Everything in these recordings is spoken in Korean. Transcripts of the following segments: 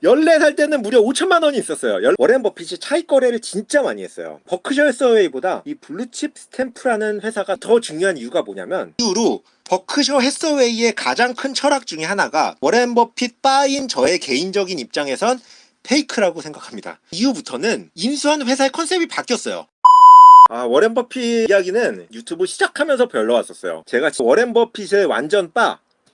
14살 때는 무려 5천만 원이 있었어요. 워렌 버핏이 차익 거래를 진짜 많이 했어요. 버크셔 해서웨이보다 이 블루칩 스탬프라는 회사가 더 중요한 이유가 뭐냐면, 이후로 버크셔 해서웨이의 가장 큰 철학 중에 하나가 워렌 버핏 바인 저의 개인적인 입장에선 페이크라고 생각합니다. 이후부터는 인수한 회사의 컨셉이 바뀌었어요. 워렌 버핏 이야기는 유튜브 시작하면서 별로 왔었어요. 제가 워렌 버핏의 완전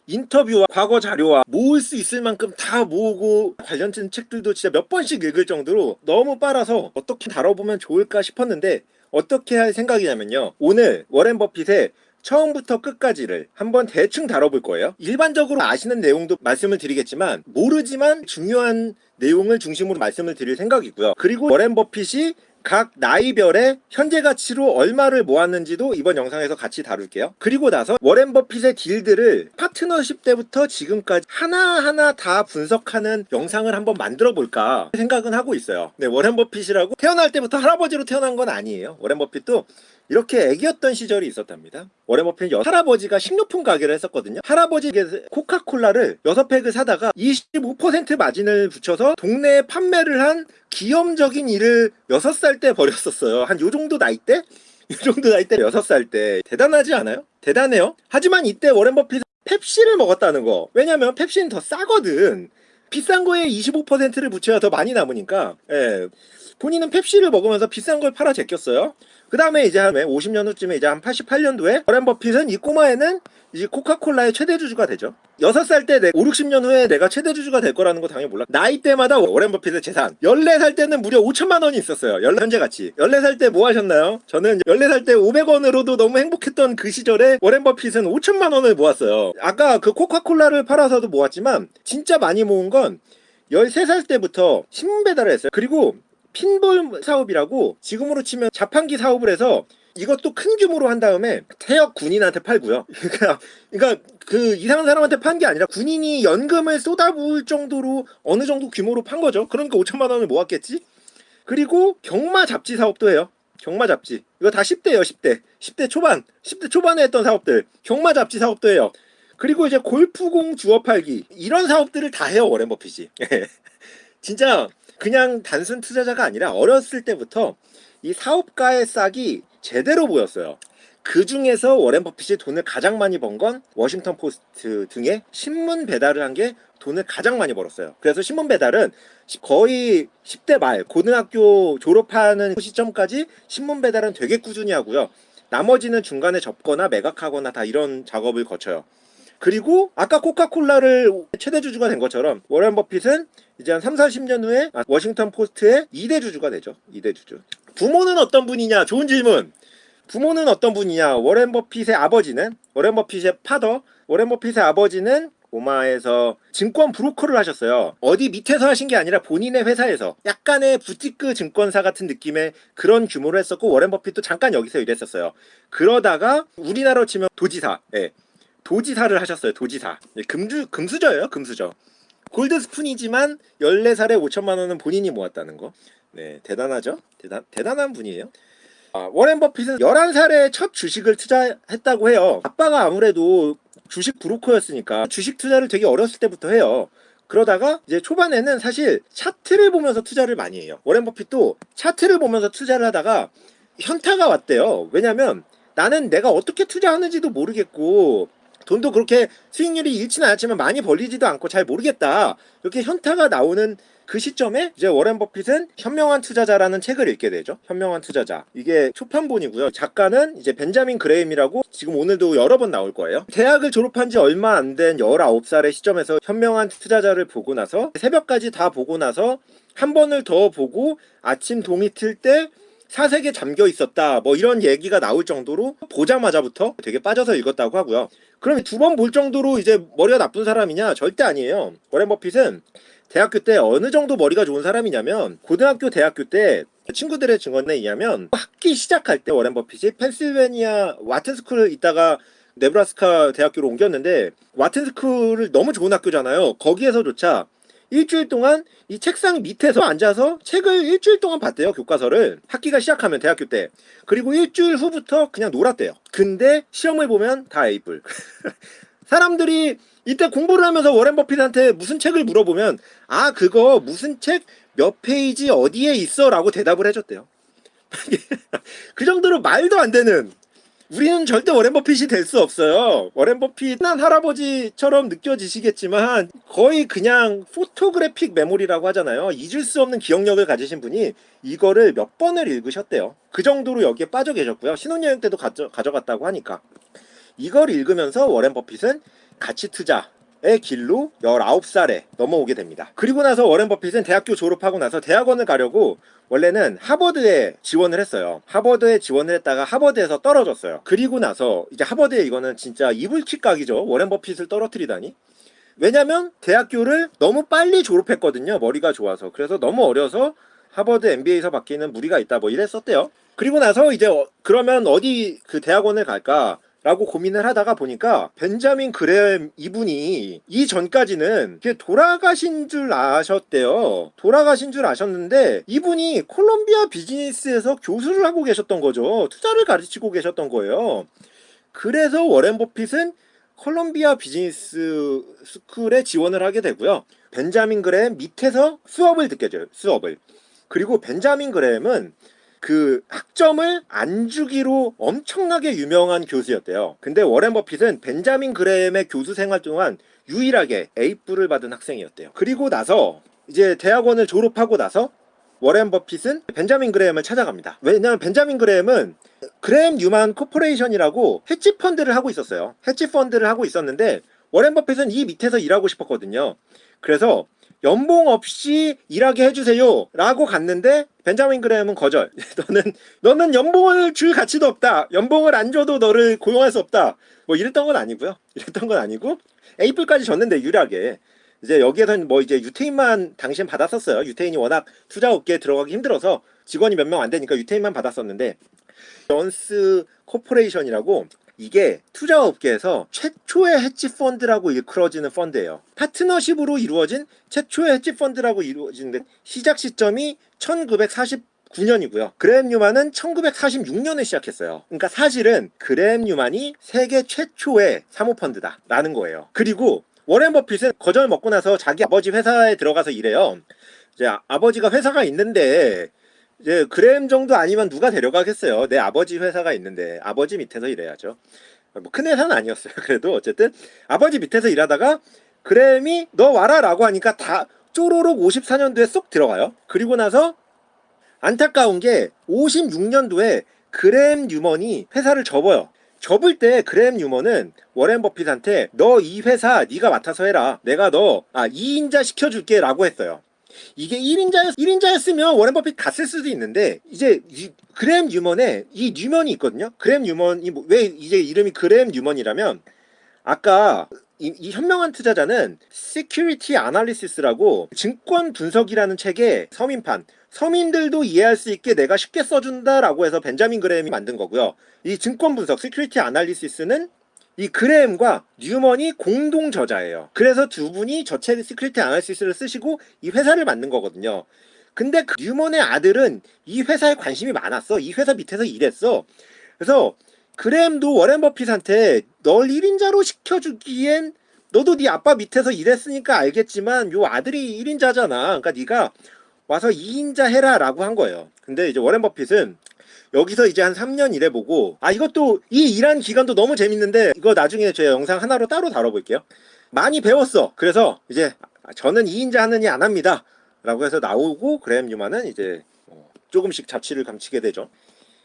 인터뷰와 과거 자료와 모을 수 있을 만큼 다 모으고 관련된 책들도 진짜 몇 번씩 읽을 정도로 너무 빨아서 어떻게 다뤄보면 좋을까 싶었는데, 어떻게 할 생각이냐면요, 오늘 워렌 버핏의 처음부터 끝까지를 한번 대충 다뤄볼 거예요. 일반적으로 아시는 내용도 말씀을 드리겠지만, 모르지만 중요한 내용을 중심으로 말씀을 드릴 생각이고요. 그리고 워렌 버핏이 각 나이별의 현재 가치로 얼마를 모았는지도 이번 영상에서 같이 다룰게요. 그리고 나서 워렌 버핏의 딜들을 파트너십 때부터 지금까지 하나하나 다 분석하는 영상을 한번 만들어 볼까 생각은 하고 있어요. 네, 워렌 버핏이라고 태어날 때부터 할아버지로 태어난 건 아니에요. 워렌 버핏도 이렇게 애기였던 시절이 있었답니다. 워렌 버핏 할아버지가 식료품 가게를 했었거든요. 할아버지에게 코카콜라를 6팩을 사다가 25% 마진을 붙여서 동네에 판매를 한 기염적인 일을 6살 때 벌였었어요. 한 요정도 나이 때? 요정도 나이 때 6살 때. 대단하지 않아요? 대단해요. 하지만 이때 워렌 버핏은 펩시를 먹었다는 거. 왜냐면 펩시는 더 싸거든. 비싼 거에 25%를 붙여야 더 많이 남으니까. 예. 본인은 펩시를 먹으면서 비싼 걸 팔아 제꼈어요. 그 다음에 이제 한 50년 후쯤에 이제 한 88년도에 워렌 버핏은 이 꼬마애는 이제 코카콜라의 최대 주주가 되죠. 6살 때 5, 60년 후에 내가 최대 주주가 될 거라는 거 당연히 몰라. 나이 때마다 워렌 버핏의 재산 14살 때는 무려 5천만 원이 있었어요. 현재 가치. 14살 때 뭐 하셨나요? 저는 14살 때 500원으로도 너무 행복했던 그 시절에 워렌 버핏은 5천만 원을 모았어요. 아까 그 코카콜라를 팔아서도 모았지만 진짜 많이 모은 건 13살 때부터 신문 배달을 했어요. 그리고 핀볼 사업이라고 지금으로 치면 자판기 사업을 해서 이것도 큰 규모로 한 다음에 퇴역 군인한테 팔고요. 그러니까 그 이상한 사람한테 판 게 아니라 군인이 연금을 쏟아부을 정도로 어느 정도 규모로 판 거죠. 그러니까 5천만 원을 모았겠지. 그리고 경마 잡지 사업도 해요. 경마 잡지. 이거 다 10대예요, 10대. 10대 초반. 10대 초반에 했던 사업들. 경마 잡지 사업도 해요. 그리고 이제 골프공 주워 팔기. 이런 사업들을 다 해요, 워렌 버핏이. 진짜 그냥 단순 투자자가 아니라 어렸을 때부터 이 사업가의 싹이 제대로 보였어요. 그 중에서 워렌 버핏이 돈을 가장 많이 번 건 워싱턴 포스트 등의 신문 배달을 한 게 돈을 가장 많이 벌었어요. 그래서 신문 배달은 거의 10대 말 고등학교 졸업하는 시점까지 신문 배달은 되게 꾸준히 하고요. 나머지는 중간에 접거나 매각하거나 다 이런 작업을 거쳐요. 그리고 아까 코카콜라를 최대 주주가 된 것처럼 워렌 버핏은 이제 한 3, 40년 후에 워싱턴 포스트의 2대 주주가 되죠. 2대 주주. 부모는 어떤 분이냐? 좋은 질문. 부모는 어떤 분이냐? 워렌 버핏의 아버지는, 워렌 버핏의 파더, 워렌 버핏의 아버지는 오마에서 증권 브로커를 하셨어요. 어디 밑에서 하신 게 아니라 본인의 회사에서 약간의 부티크 증권사 같은 느낌의 그런 규모를 했었고, 워렌 버핏도 잠깐 여기서 일했었어요. 그러다가 우리나라로 치면 도지사, 도지사를 하셨어요. 도지사. 금수저예요. 금수저. 골드스푼이지만 14살에 5천만 원은 본인이 모았다는 거. 네, 대단하죠? 대단한 분이에요. 워렌 버핏은 11살에 첫 주식을 투자했다고 해요. 아빠가 아무래도 주식 브로커였으니까 주식 투자를 되게 어렸을 때부터 해요. 그러다가 이제 초반에는 사실 차트를 보면서 투자를 많이 해요. 워렌 버핏도 차트를 보면서 투자를 하다가 현타가 왔대요. 왜냐면 나는 내가 어떻게 투자하는지도 모르겠고 돈도 그렇게 수익률이 잃지는 않았지만 많이 벌리지도 않고 잘 모르겠다. 이렇게 현타가 나오는 그 시점에 이제 워렌 버핏은 현명한 투자자라는 책을 읽게 되죠. 현명한 투자자. 이게 초판본이고요. 작가는 이제 벤자민 그레임이라고 지금 오늘도 여러 번 나올 거예요. 대학을 졸업한 지 얼마 안 된 19살의 시점에서 현명한 투자자를 보고 나서 새벽까지 다 보고 나서 한 번을 더 보고 아침 동이 틀 때 사색에 잠겨 있었다. 뭐 이런 얘기가 나올 정도로 보자마자부터 되게 빠져서 읽었다고 하고요. 그럼 2번 볼 정도로 이제 머리가 나쁜 사람이냐? 절대 아니에요. 워렌 버핏은 대학교 때 어느 정도 머리가 좋은 사람이냐면 고등학교 대학교 때 친구들의 증언에 의하면 학기 시작할 때 워렌 버핏이 펜실베니아 와튼스쿨을 있다가 네브라스카 대학교로 옮겼는데 와튼스쿨을 너무 좋은 학교잖아요. 거기에서조차 일주일 동안 이 책상 밑에서 앉아서 책을 일주일 동안 봤대요. 교과서를 학기가 시작하면 대학교 때. 그리고 일주일 후부터 그냥 놀았대요. 근데 시험을 보면 다 A뿔. 사람들이 이때 공부를 하면서 워렌 버핏한테 무슨 책을 물어보면 아 그거 무슨 책 몇 페이지 어디에 있어 라고 대답을 해줬대요. 그 정도로 말도 안 되는, 우리는 절대 워렌 버핏이 될 수 없어요. 워렌 버핏 한 할아버지처럼 느껴지시겠지만 거의 그냥 포토그래픽 메모리라고 하잖아요. 잊을 수 없는 기억력을 가지신 분이 이거를 몇 번을 읽으셨대요. 그 정도로 여기에 빠져 계셨고요. 신혼여행 때도 가져갔다고 하니까. 이걸 읽으면서 워렌 버핏은 가치 투자의 길로 19살에 넘어오게 됩니다. 그리고 나서 워렌 버핏은 대학교 졸업하고 나서 대학원을 가려고 원래는 하버드에 지원을 했어요. 하버드에 지원을 했다가 하버드에서 떨어졌어요. 그리고 나서 이제 하버드에 이거는 진짜 이불킥 각이죠. 워렌 버핏을 떨어뜨리다니. 왜냐면 대학교를 너무 빨리 졸업했거든요. 머리가 좋아서. 그래서 너무 어려서 하버드 MBA에서 받기는 무리가 있다 뭐 이랬었대요. 그리고 나서 이제 그러면 어디 그 대학원을 갈까 라고 고민을 하다가 보니까 벤자민 그레엄 이분이 이전까지는 돌아가신 줄 아셨대요. 돌아가신 줄 아셨는데 이분이 콜롬비아 비즈니스에서 교수를 하고 계셨던 거죠. 투자를 가르치고 계셨던 거예요. 그래서 워렌 버핏은 콜롬비아 비즈니스 스쿨에 지원을 하게 되고요. 벤자민 그레엄 밑에서 수업을 듣게 돼요. 수업을. 그리고 벤자민 그레엄은 그 학점을 안 주기로 엄청나게 유명한 교수였대요. 근데 워렌 버핏은 벤자민 그레엄의 교수 생활 동안 유일하게 A뿔을 받은 학생이었대요. 그리고 나서 이제 대학원을 졸업하고 나서 워렌 버핏은 벤자민 그레엄을 찾아갑니다. 왜냐하면 벤자민 그레엄은 그레엄 뉴만 코퍼레이션이라고 헤지 펀드를 하고 있었어요. 헤지 펀드를 하고 있었는데 워렌 버핏은 이 밑에서 일하고 싶었거든요. 그래서 연봉 없이 일하게 해주세요 라고 갔는데 벤자민 그레엄은 거절. 너는 연봉을 줄 가치도 없다. 연봉을 안 줘도 너를 고용할 수 없다. 뭐 이랬던 건 아니고요. 이랬던 건 아니고 A뿔까지 줬는데 유일하게 이제 여기에서는 뭐 이제 유태인만 당시엔 받았었어요. 유태인이 워낙 투자업계에 들어가기 힘들어서 직원이 몇 명 안 되니까 유태인만 받았었는데, 존스 코퍼레이션이라고 이게 투자업계에서 최초의 헤지펀드라고 일컬어지는 펀드예요. 파트너십으로 이루어진 최초의 헤지펀드라고 이루어지는데 시작 시점이 1949년이고요. 그레엄 뉴만은 1946년에 시작했어요. 그러니까 사실은 그레엄 뉴만이 세계 최초의 사모펀드다 라는 거예요. 그리고 워렌 버핏은 거절 먹고 나서 자기 아버지 회사에 들어가서 일해요. 이제 아버지가 회사가 있는데 이제 그레엄 정도 아니면 누가 데려가겠어요. 내 아버지 회사가 있는데 아버지 밑에서 일해야죠. 뭐 큰 회사는 아니었어요. 그래도 어쨌든 아버지 밑에서 일하다가 그레엄이 너 와라 라고 하니까 다 쪼로록 54년도에 쏙 들어가요. 그리고 나서 안타까운 게 56년도에 그레엄 뉴먼이 회사를 접어요. 접을 때 그레엄 뉴먼은 워렌 버핏한테 너 이 회사 네가 맡아서 해라. 내가 너 2인자 시켜줄게 라고 했어요. 이게 1인자였으면 워렌 버핏 갔을 수도 있는데 이제 그레엄 뉴먼에 이 뉴먼이 있거든요. 그레엄 뉴먼이 왜 이제 이름이 그레엄 뉴먼이라면 아까 이 현명한 투자자는 Security Analysis라고 증권 분석이라는 책의 서민판, 서민들도 이해할 수 있게 내가 쉽게 써준다라고 해서 벤자민 그레엄이 만든 거고요. 이 증권 분석 Security Analysis는 이 그레엄과 뉴먼이 공동 저자예요. 그래서 두 분이 저 책 시크릿 아날리시스를 쓰시고 이 회사를 만든 거거든요. 근데 그 뉴먼의 아들은 이 회사에 관심이 많았어. 이 회사 밑에서 일했어. 그래서 그레엄도 워렌 버핏한테 널 1인자로 시켜주기엔 너도 네 아빠 밑에서 일했으니까 알겠지만 요 아들이 1인자잖아. 그러니까 네가 와서 2인자 해라 라고 한 거예요. 근데 이제 워렌 버핏은 여기서 이제 한 3년 일해보고 이것도 이 일한 기간도 너무 재밌는데 이거 나중에 제 영상 하나로 따로 다뤄볼게요. 많이 배웠어. 그래서 이제 저는 2인자 하느니 안 합니다 라고 해서 나오고 그레엄 뉴만은 이제 조금씩 자취를 감추게 되죠.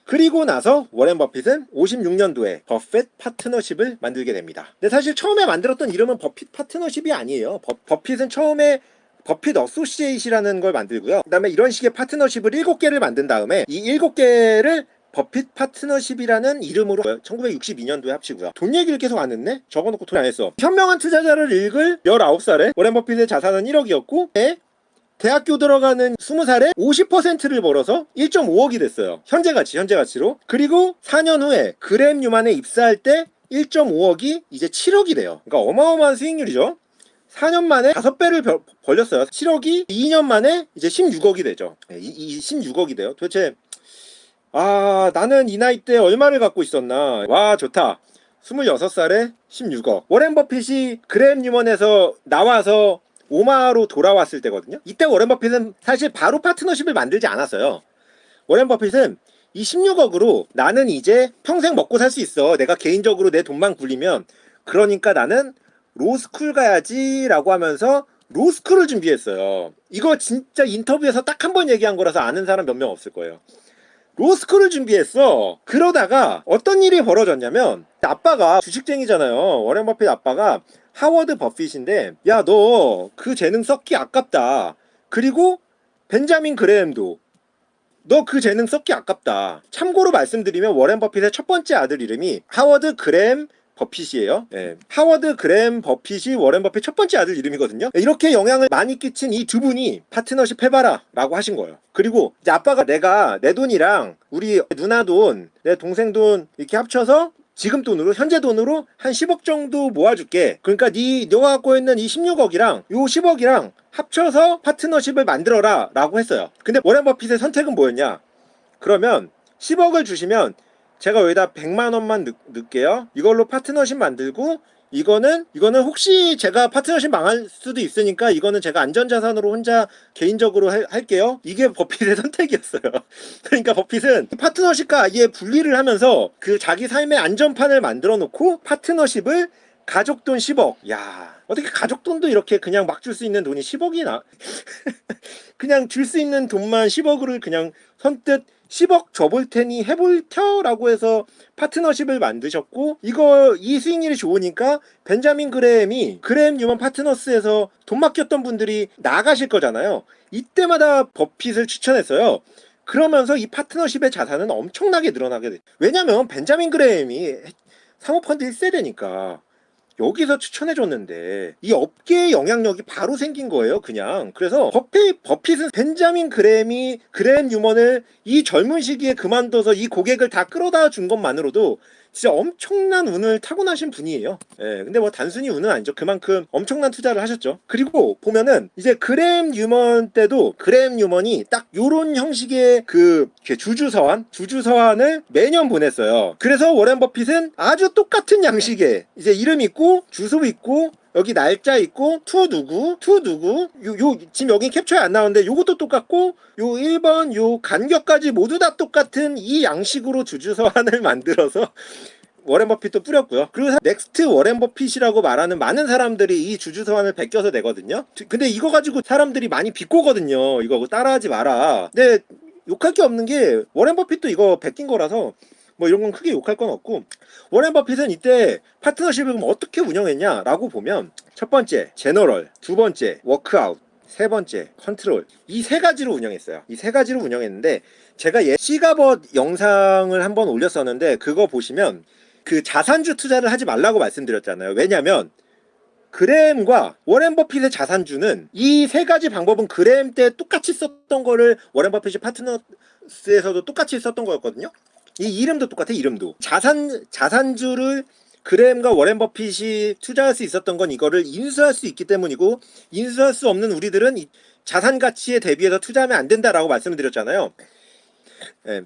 그리고 나서 워렌 버핏은 56년도에 버핏 파트너십을 만들게 됩니다. 근데 사실 처음에 만들었던 이름은 버핏 파트너십이 아니에요. 버핏은 처음에 버핏 어소시에이시라는 걸 만들고요. 그 다음에 이런 식의 파트너십을 7개를 만든 다음에 이 7개를 버핏 파트너십이라는 이름으로 1962년도에 합치고요. 돈 얘기를 계속 안 했네? 적어놓고 돈 안 했어. 현명한 투자자를 읽을 19살에 워렌 버핏의 자산은 1억이었고 대학교 들어가는 20살에 50%를 벌어서 1.5억이 됐어요. 현재 가치로. 그리고 4년 후에 그레엄 뉴만에 입사할 때 1.5억이 이제 7억이 돼요. 그러니까 어마어마한 수익률이죠. 4년 만에 5배를 벌렸어요. 7억이 2년 만에 이제 16억이 되죠. 16억이 돼요. 도대체 나는 이 나이 때 얼마를 갖고 있었나. 와 좋다. 26살에 16억. 워렌 버핏이 그레임 뉴먼에서 나와서 오마로 돌아왔을 때거든요. 이때 워렌 버핏은 사실 바로 파트너십을 만들지 않았어요. 워렌 버핏은 이 16억으로 나는 이제 평생 먹고 살 수 있어. 내가 개인적으로 내 돈만 굴리면. 그러니까 나는 로스쿨 가야지 라고 하면서 로스쿨을 준비했어요. 이거 진짜 인터뷰에서 딱 한 번 얘기한 거라서 아는 사람 몇 명 없을 거예요. 로스쿨을 준비했어. 그러다가 어떤 일이 벌어졌냐면 아빠가 주식쟁이잖아요. 워렌 버핏 아빠가 하워드 버핏인데 야 너 그 재능 썩기 아깝다. 그리고 벤자민 그레햄도 너 그 재능 썩기 아깝다. 참고로 말씀드리면 워렌 버핏의 첫 번째 아들 이름이 하워드 그레햄 버핏이에요. 예. 하워드 그레햄 버핏이 워렌 버핏 첫 번째 아들 이름이거든요. 이렇게 영향을 많이 끼친 이 두 분이 파트너십 해봐라 라고 하신 거예요. 그리고 이제 아빠가 내가 내 돈이랑 우리 누나 돈, 내 동생 돈 이렇게 합쳐서 지금 돈으로 현재 돈으로 한 10억 정도 모아줄게. 그러니까 너가 갖고 있는 이 16억이랑 요 10억이랑 합쳐서 파트너십을 만들어라 라고 했어요. 근데 워렌 버핏의 선택은 뭐였냐? 그러면 10억을 주시면 제가 여기다 100만 원만 넣을게요. 이걸로 파트너십 만들고 이거는 혹시 제가 파트너십 망할 수도 있으니까 이거는 제가 안전자산으로 혼자 개인적으로 할게요. 이게 버핏의 선택이었어요. 그러니까 버핏은 파트너십과 아예 분리를 하면서 그 자기 삶의 안전판을 만들어 놓고 파트너십을 가족돈 10억. 야, 어떻게 가족돈도 이렇게 그냥 막 줄 수 있는 돈이 10억이나? 그냥 줄 수 있는 돈만 10억을 그냥 선뜻 10억 줘볼 테니 해볼 텨라고 해서 파트너십을 만드셨고, 이 수익률이 좋으니까 벤자민 그레햄이 그레햄 뉴먼 파트너스에서 돈 맡겼던 분들이 나가실 거잖아요. 이때마다 버핏을 추천했어요. 그러면서 이 파트너십의 자산은 엄청나게 늘어나게 돼. 왜냐면 벤자민 그레햄이 사모펀드 1세대니까 여기서 추천해줬는데 이 업계의 영향력이 바로 생긴 거예요, 그냥. 그래서 버핏은 벤자민 그레햄 뉴먼을 이 젊은 시기에 그만둬서 이 고객을 다 끌어다 준 것만으로도 진짜 엄청난 운을 타고나신 분이에요. 예, 근데 뭐 단순히 운은 아니죠. 그만큼 엄청난 투자를 하셨죠. 그리고 보면은 이제 그레임 뉴먼 때도 그레임 뉴먼이 딱 요런 형식의 주주서한을 매년 보냈어요. 그래서 워렌 버핏은 아주 똑같은 양식의 이제 이름 있고 주소 있고 여기 날짜 있고 투 누구 지금 여기 캡처에 안 나오는데 요것도 똑같고 요 1번 요 간격까지 모두 다 똑같은 이 양식으로 주주서한을 만들어서 워렌 버핏도 뿌렸고요. 그리고 넥스트 워렌 버핏이라고 말하는 많은 사람들이 이 주주서한을 베껴서 내거든요. 근데 이거 가지고 사람들이 많이 비꼬거든요. 이거 따라하지 마라. 근데 욕할 게 없는 게 워렌 버핏도 이거 베낀 거라서 뭐 이런 건 크게 욕할 건 없고, 워렌 버핏은 이때 파트너십을 어떻게 운영했냐라고 보면 첫 번째 제너럴, 두 번째 워크아웃, 세 번째 컨트롤, 이 세 가지로 운영했어요. 이 세 가지로 운영했는데 제가 시가벗 영상을 한번 올렸었는데 그거 보시면 그 자산주 투자를 하지 말라고 말씀드렸잖아요. 왜냐면 그레햄과 워렌 버핏의 자산주는 이 세 가지 방법은 그레햄 때 똑같이 썼던 거를 워렌 버핏이 파트너스에서도 똑같이 썼던 거였거든요. 이 이름도 똑같아. 이름도 자산주를 그레햄과 워렌 버핏이 투자할 수 있었던 건 이거를 인수할 수 있기 때문이고, 인수할 수 없는 우리들은 이 자산 가치에 대비해서 투자하면 안 된다라고 말씀을 드렸잖아요.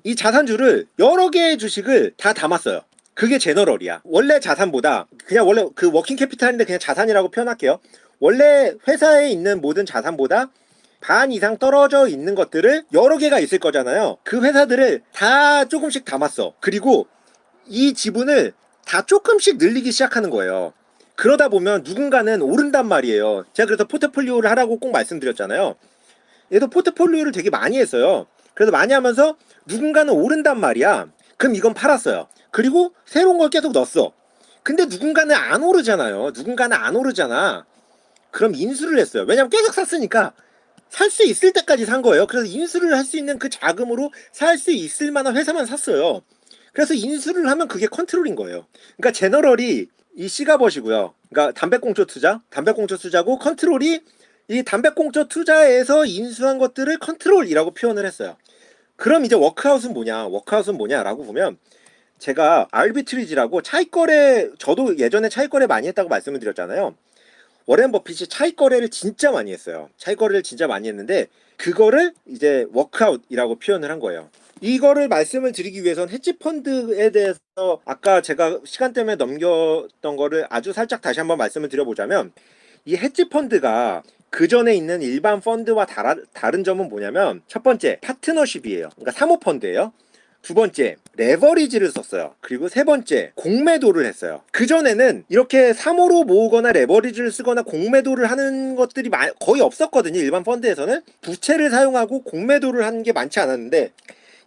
이 자산주를 여러 개의 주식을 다 담았어요. 그게 제너럴이야. 원래 자산보다 원래 그 워킹 캐피탈인데 그냥 자산이라고 표현할게요. 원래 회사에 있는 모든 자산보다 반 이상 떨어져 있는 것들을 여러 개가 있을 거잖아요. 그 회사들을 다 조금씩 담았어. 그리고 이 지분을 다 조금씩 늘리기 시작하는 거예요. 그러다 보면 누군가는 오른단 말이에요. 제가 그래서 포트폴리오를 하라고 꼭 말씀드렸잖아요. 얘도 포트폴리오를 되게 많이 했어요. 그래서 많이 하면서 누군가는 오른단 말이야. 그럼 이건 팔았어요. 그리고 새로운 걸 계속 넣었어. 근데 누군가는 안 오르잖아요. 누군가는 안 오르잖아. 그럼 인수를 했어요. 왜냐면 계속 샀으니까 살 수 있을 때까지 산 거예요. 그래서 인수를 할 수 있는 그 자금으로 살 수 있을 만한 회사만 샀어요. 그래서 인수를 하면 그게 컨트롤인 거예요. 그러니까 제너럴이 이 시가벗이고요. 그러니까 담배꽁초 투자고, 컨트롤이 이 담배꽁초 투자에서 인수한 것들을 컨트롤이라고 표현을 했어요. 그럼 이제 워크아웃은 뭐냐라고 보면, 제가 알비트리지라고 차익거래, 저도 예전에 차익거래 많이 했다고 말씀을 드렸잖아요. 워렌 버핏이 차익거래를 진짜 많이 했어요. 차익거래를 진짜 많이 했는데 그거를 이제 워크아웃이라고 표현을 한 거예요. 이거를 말씀을 드리기 위해선 헤지펀드에 대해서 아까 제가 시간 때문에 넘겼던 거를 아주 살짝 다시 한번 말씀을 드려보자면, 이 헤지펀드가 그 전에 있는 일반 펀드와 다른 점은 뭐냐면, 첫 번째 파트너십이에요. 그러니까 사모펀드예요. 두 번째 레버리지를 썼어요. 그리고 세 번째 공매도를 했어요. 그 전에는 이렇게 사모로 모으거나 레버리지를 쓰거나 공매도를 하는 것들이 거의 없었거든요. 일반 펀드에서는 부채를 사용하고 공매도를 하는 게 많지 않았는데,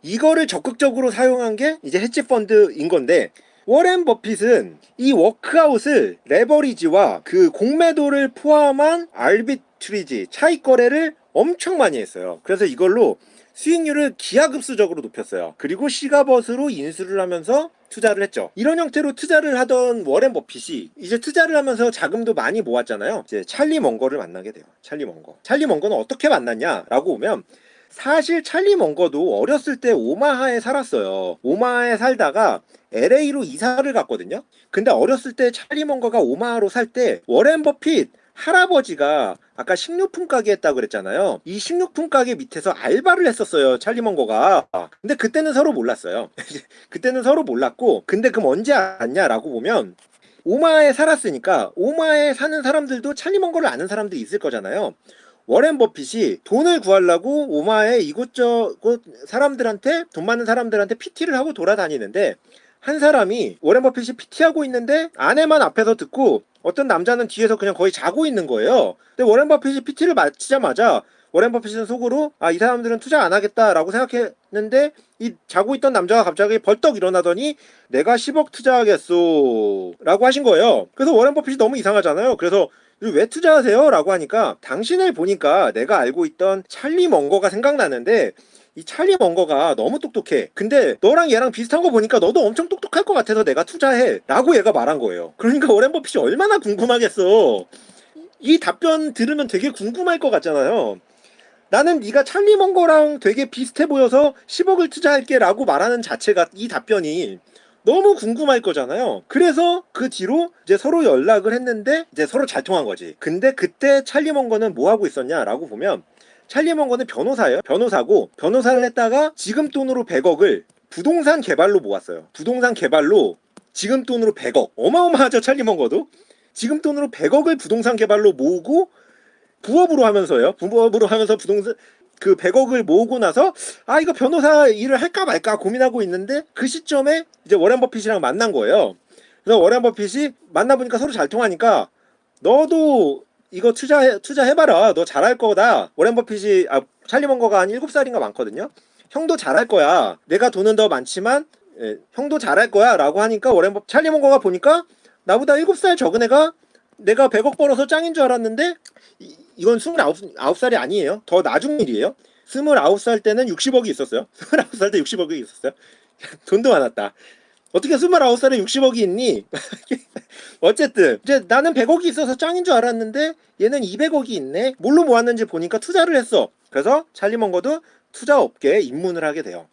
이거를 적극적으로 사용한 게 이제 헤지 펀드인 건데, 워렌 버핏은 이 워크아웃을 레버리지와 그 공매도를 포함한 알비트리지 차익 거래를 엄청 많이 했어요. 그래서 이걸로 수익률을 기하급수적으로 높였어요. 그리고 시가벗으로 인수를 하면서 투자를 했죠. 이런 형태로 투자를 하던 워렌 버핏이 이제 투자를 하면서 자금도 많이 모았잖아요. 이제 찰리 먼거를 만나게 돼요. 찰리 먼거. 찰리 먼거는 어떻게 만났냐라고 보면, 사실 찰리 먼거도 어렸을 때 오마하에 살았어요. 오마하에 살다가 LA로 이사를 갔거든요. 근데 어렸을 때 찰리 먼거가 오마하로 살 때 워렌 버핏 할아버지가 아까 식료품 가게 했다고 그랬잖아요. 이 식료품 가게 밑에서 알바를 했었어요, 찰리 먼거가. 근데 그때는 서로 몰랐어요. 그때는 서로 몰랐고, 근데 그럼 언제 알았냐라고 보면, 오마하에 살았으니까 오마하에 사는 사람들도 찰리 먼거를 아는 사람들이 있을 거잖아요. 워렌 버핏이 돈을 구하려고 오마에 이곳저곳 사람들한테, 돈 많은 사람들한테 PT를 하고 돌아다니는데, 한 사람이 워렌 버핏이 PT하고 있는데 아내만 앞에서 듣고 어떤 남자는 뒤에서 그냥 거의 자고 있는 거예요. 근데 워렌 버핏이 PT를 마치자마자 워렌 버핏은 속으로 이 사람들은 투자 안 하겠다라고 생각했는데, 이 자고 있던 남자가 갑자기 벌떡 일어나더니 내가 10억 투자하겠소 라고 하신 거예요. 그래서 워렌 버핏이 너무 이상하잖아요. 그래서 왜 투자하세요? 라고 하니까, 당신을 보니까 내가 알고 있던 찰리 먼거가 생각나는데, 이 찰리 먼거가 너무 똑똑해. 근데 너랑 얘랑 비슷한 거 보니까 너도 엄청 똑똑할 것 같아서 내가 투자해 라고 얘가 말한 거예요. 그러니까 워렌 버핏이 얼마나 궁금하겠어. 이 답변 들으면 되게 궁금할 것 같잖아요. 나는 네가 찰리 먼거랑 되게 비슷해 보여서 10억을 투자할게 라고 말하는 자체가, 이 답변이 너무 궁금할 거잖아요. 그래서 그 뒤로 이제 서로 연락을 했는데 이제 서로 잘 통한 거지. 근데 그때 찰리 먼거는 뭐 하고 있었냐라고 보면, 찰리 먼거는 변호사예요. 변호사고, 변호사를 했다가 지금 돈으로 100억을 부동산 개발로 모았어요. 부동산 개발로 지금 돈으로 100억. 어마어마하죠, 찰리 먼거도. 지금 돈으로 100억을 부동산 개발로 모으고, 부업으로 하면서요. 부업으로 하면서 부동산 그 100억을 모으고 나서 이거 변호사 일을 할까 말까 고민하고 있는데, 그 시점에 이제 워렌 버핏이랑 만난 거예요. 그래서 워렌 버핏이 만나보니까 서로 잘 통하니까, 너도 이거 투자해봐라. 너 잘할 거다. 워렌 버핏이 찰리 먼거가 한 7살인가 많거든요. 형도 잘할 거야. 내가 돈은 더 많지만 형도 잘할 거야 라고 하니까, 찰리 먼거가 보니까 나보다 7살 적은 애가 내가 100억 벌어서 짱인 줄 알았는데, 이건 29살이 아니에요. 더 나중 일이에요. 29살 때는 60억이 있었어요. 29살 때 60억이 있었어요. 돈도 많았다. 어떻게 29살에 60억이 있니? 어쨌든 이제 나는 100억이 있어서 짱인 줄 알았는데 얘는 200억이 있네. 뭘로 모았는지 보니까 투자를 했어. 그래서 찰리 먼거도 투자 업계에 입문을 하게 돼요.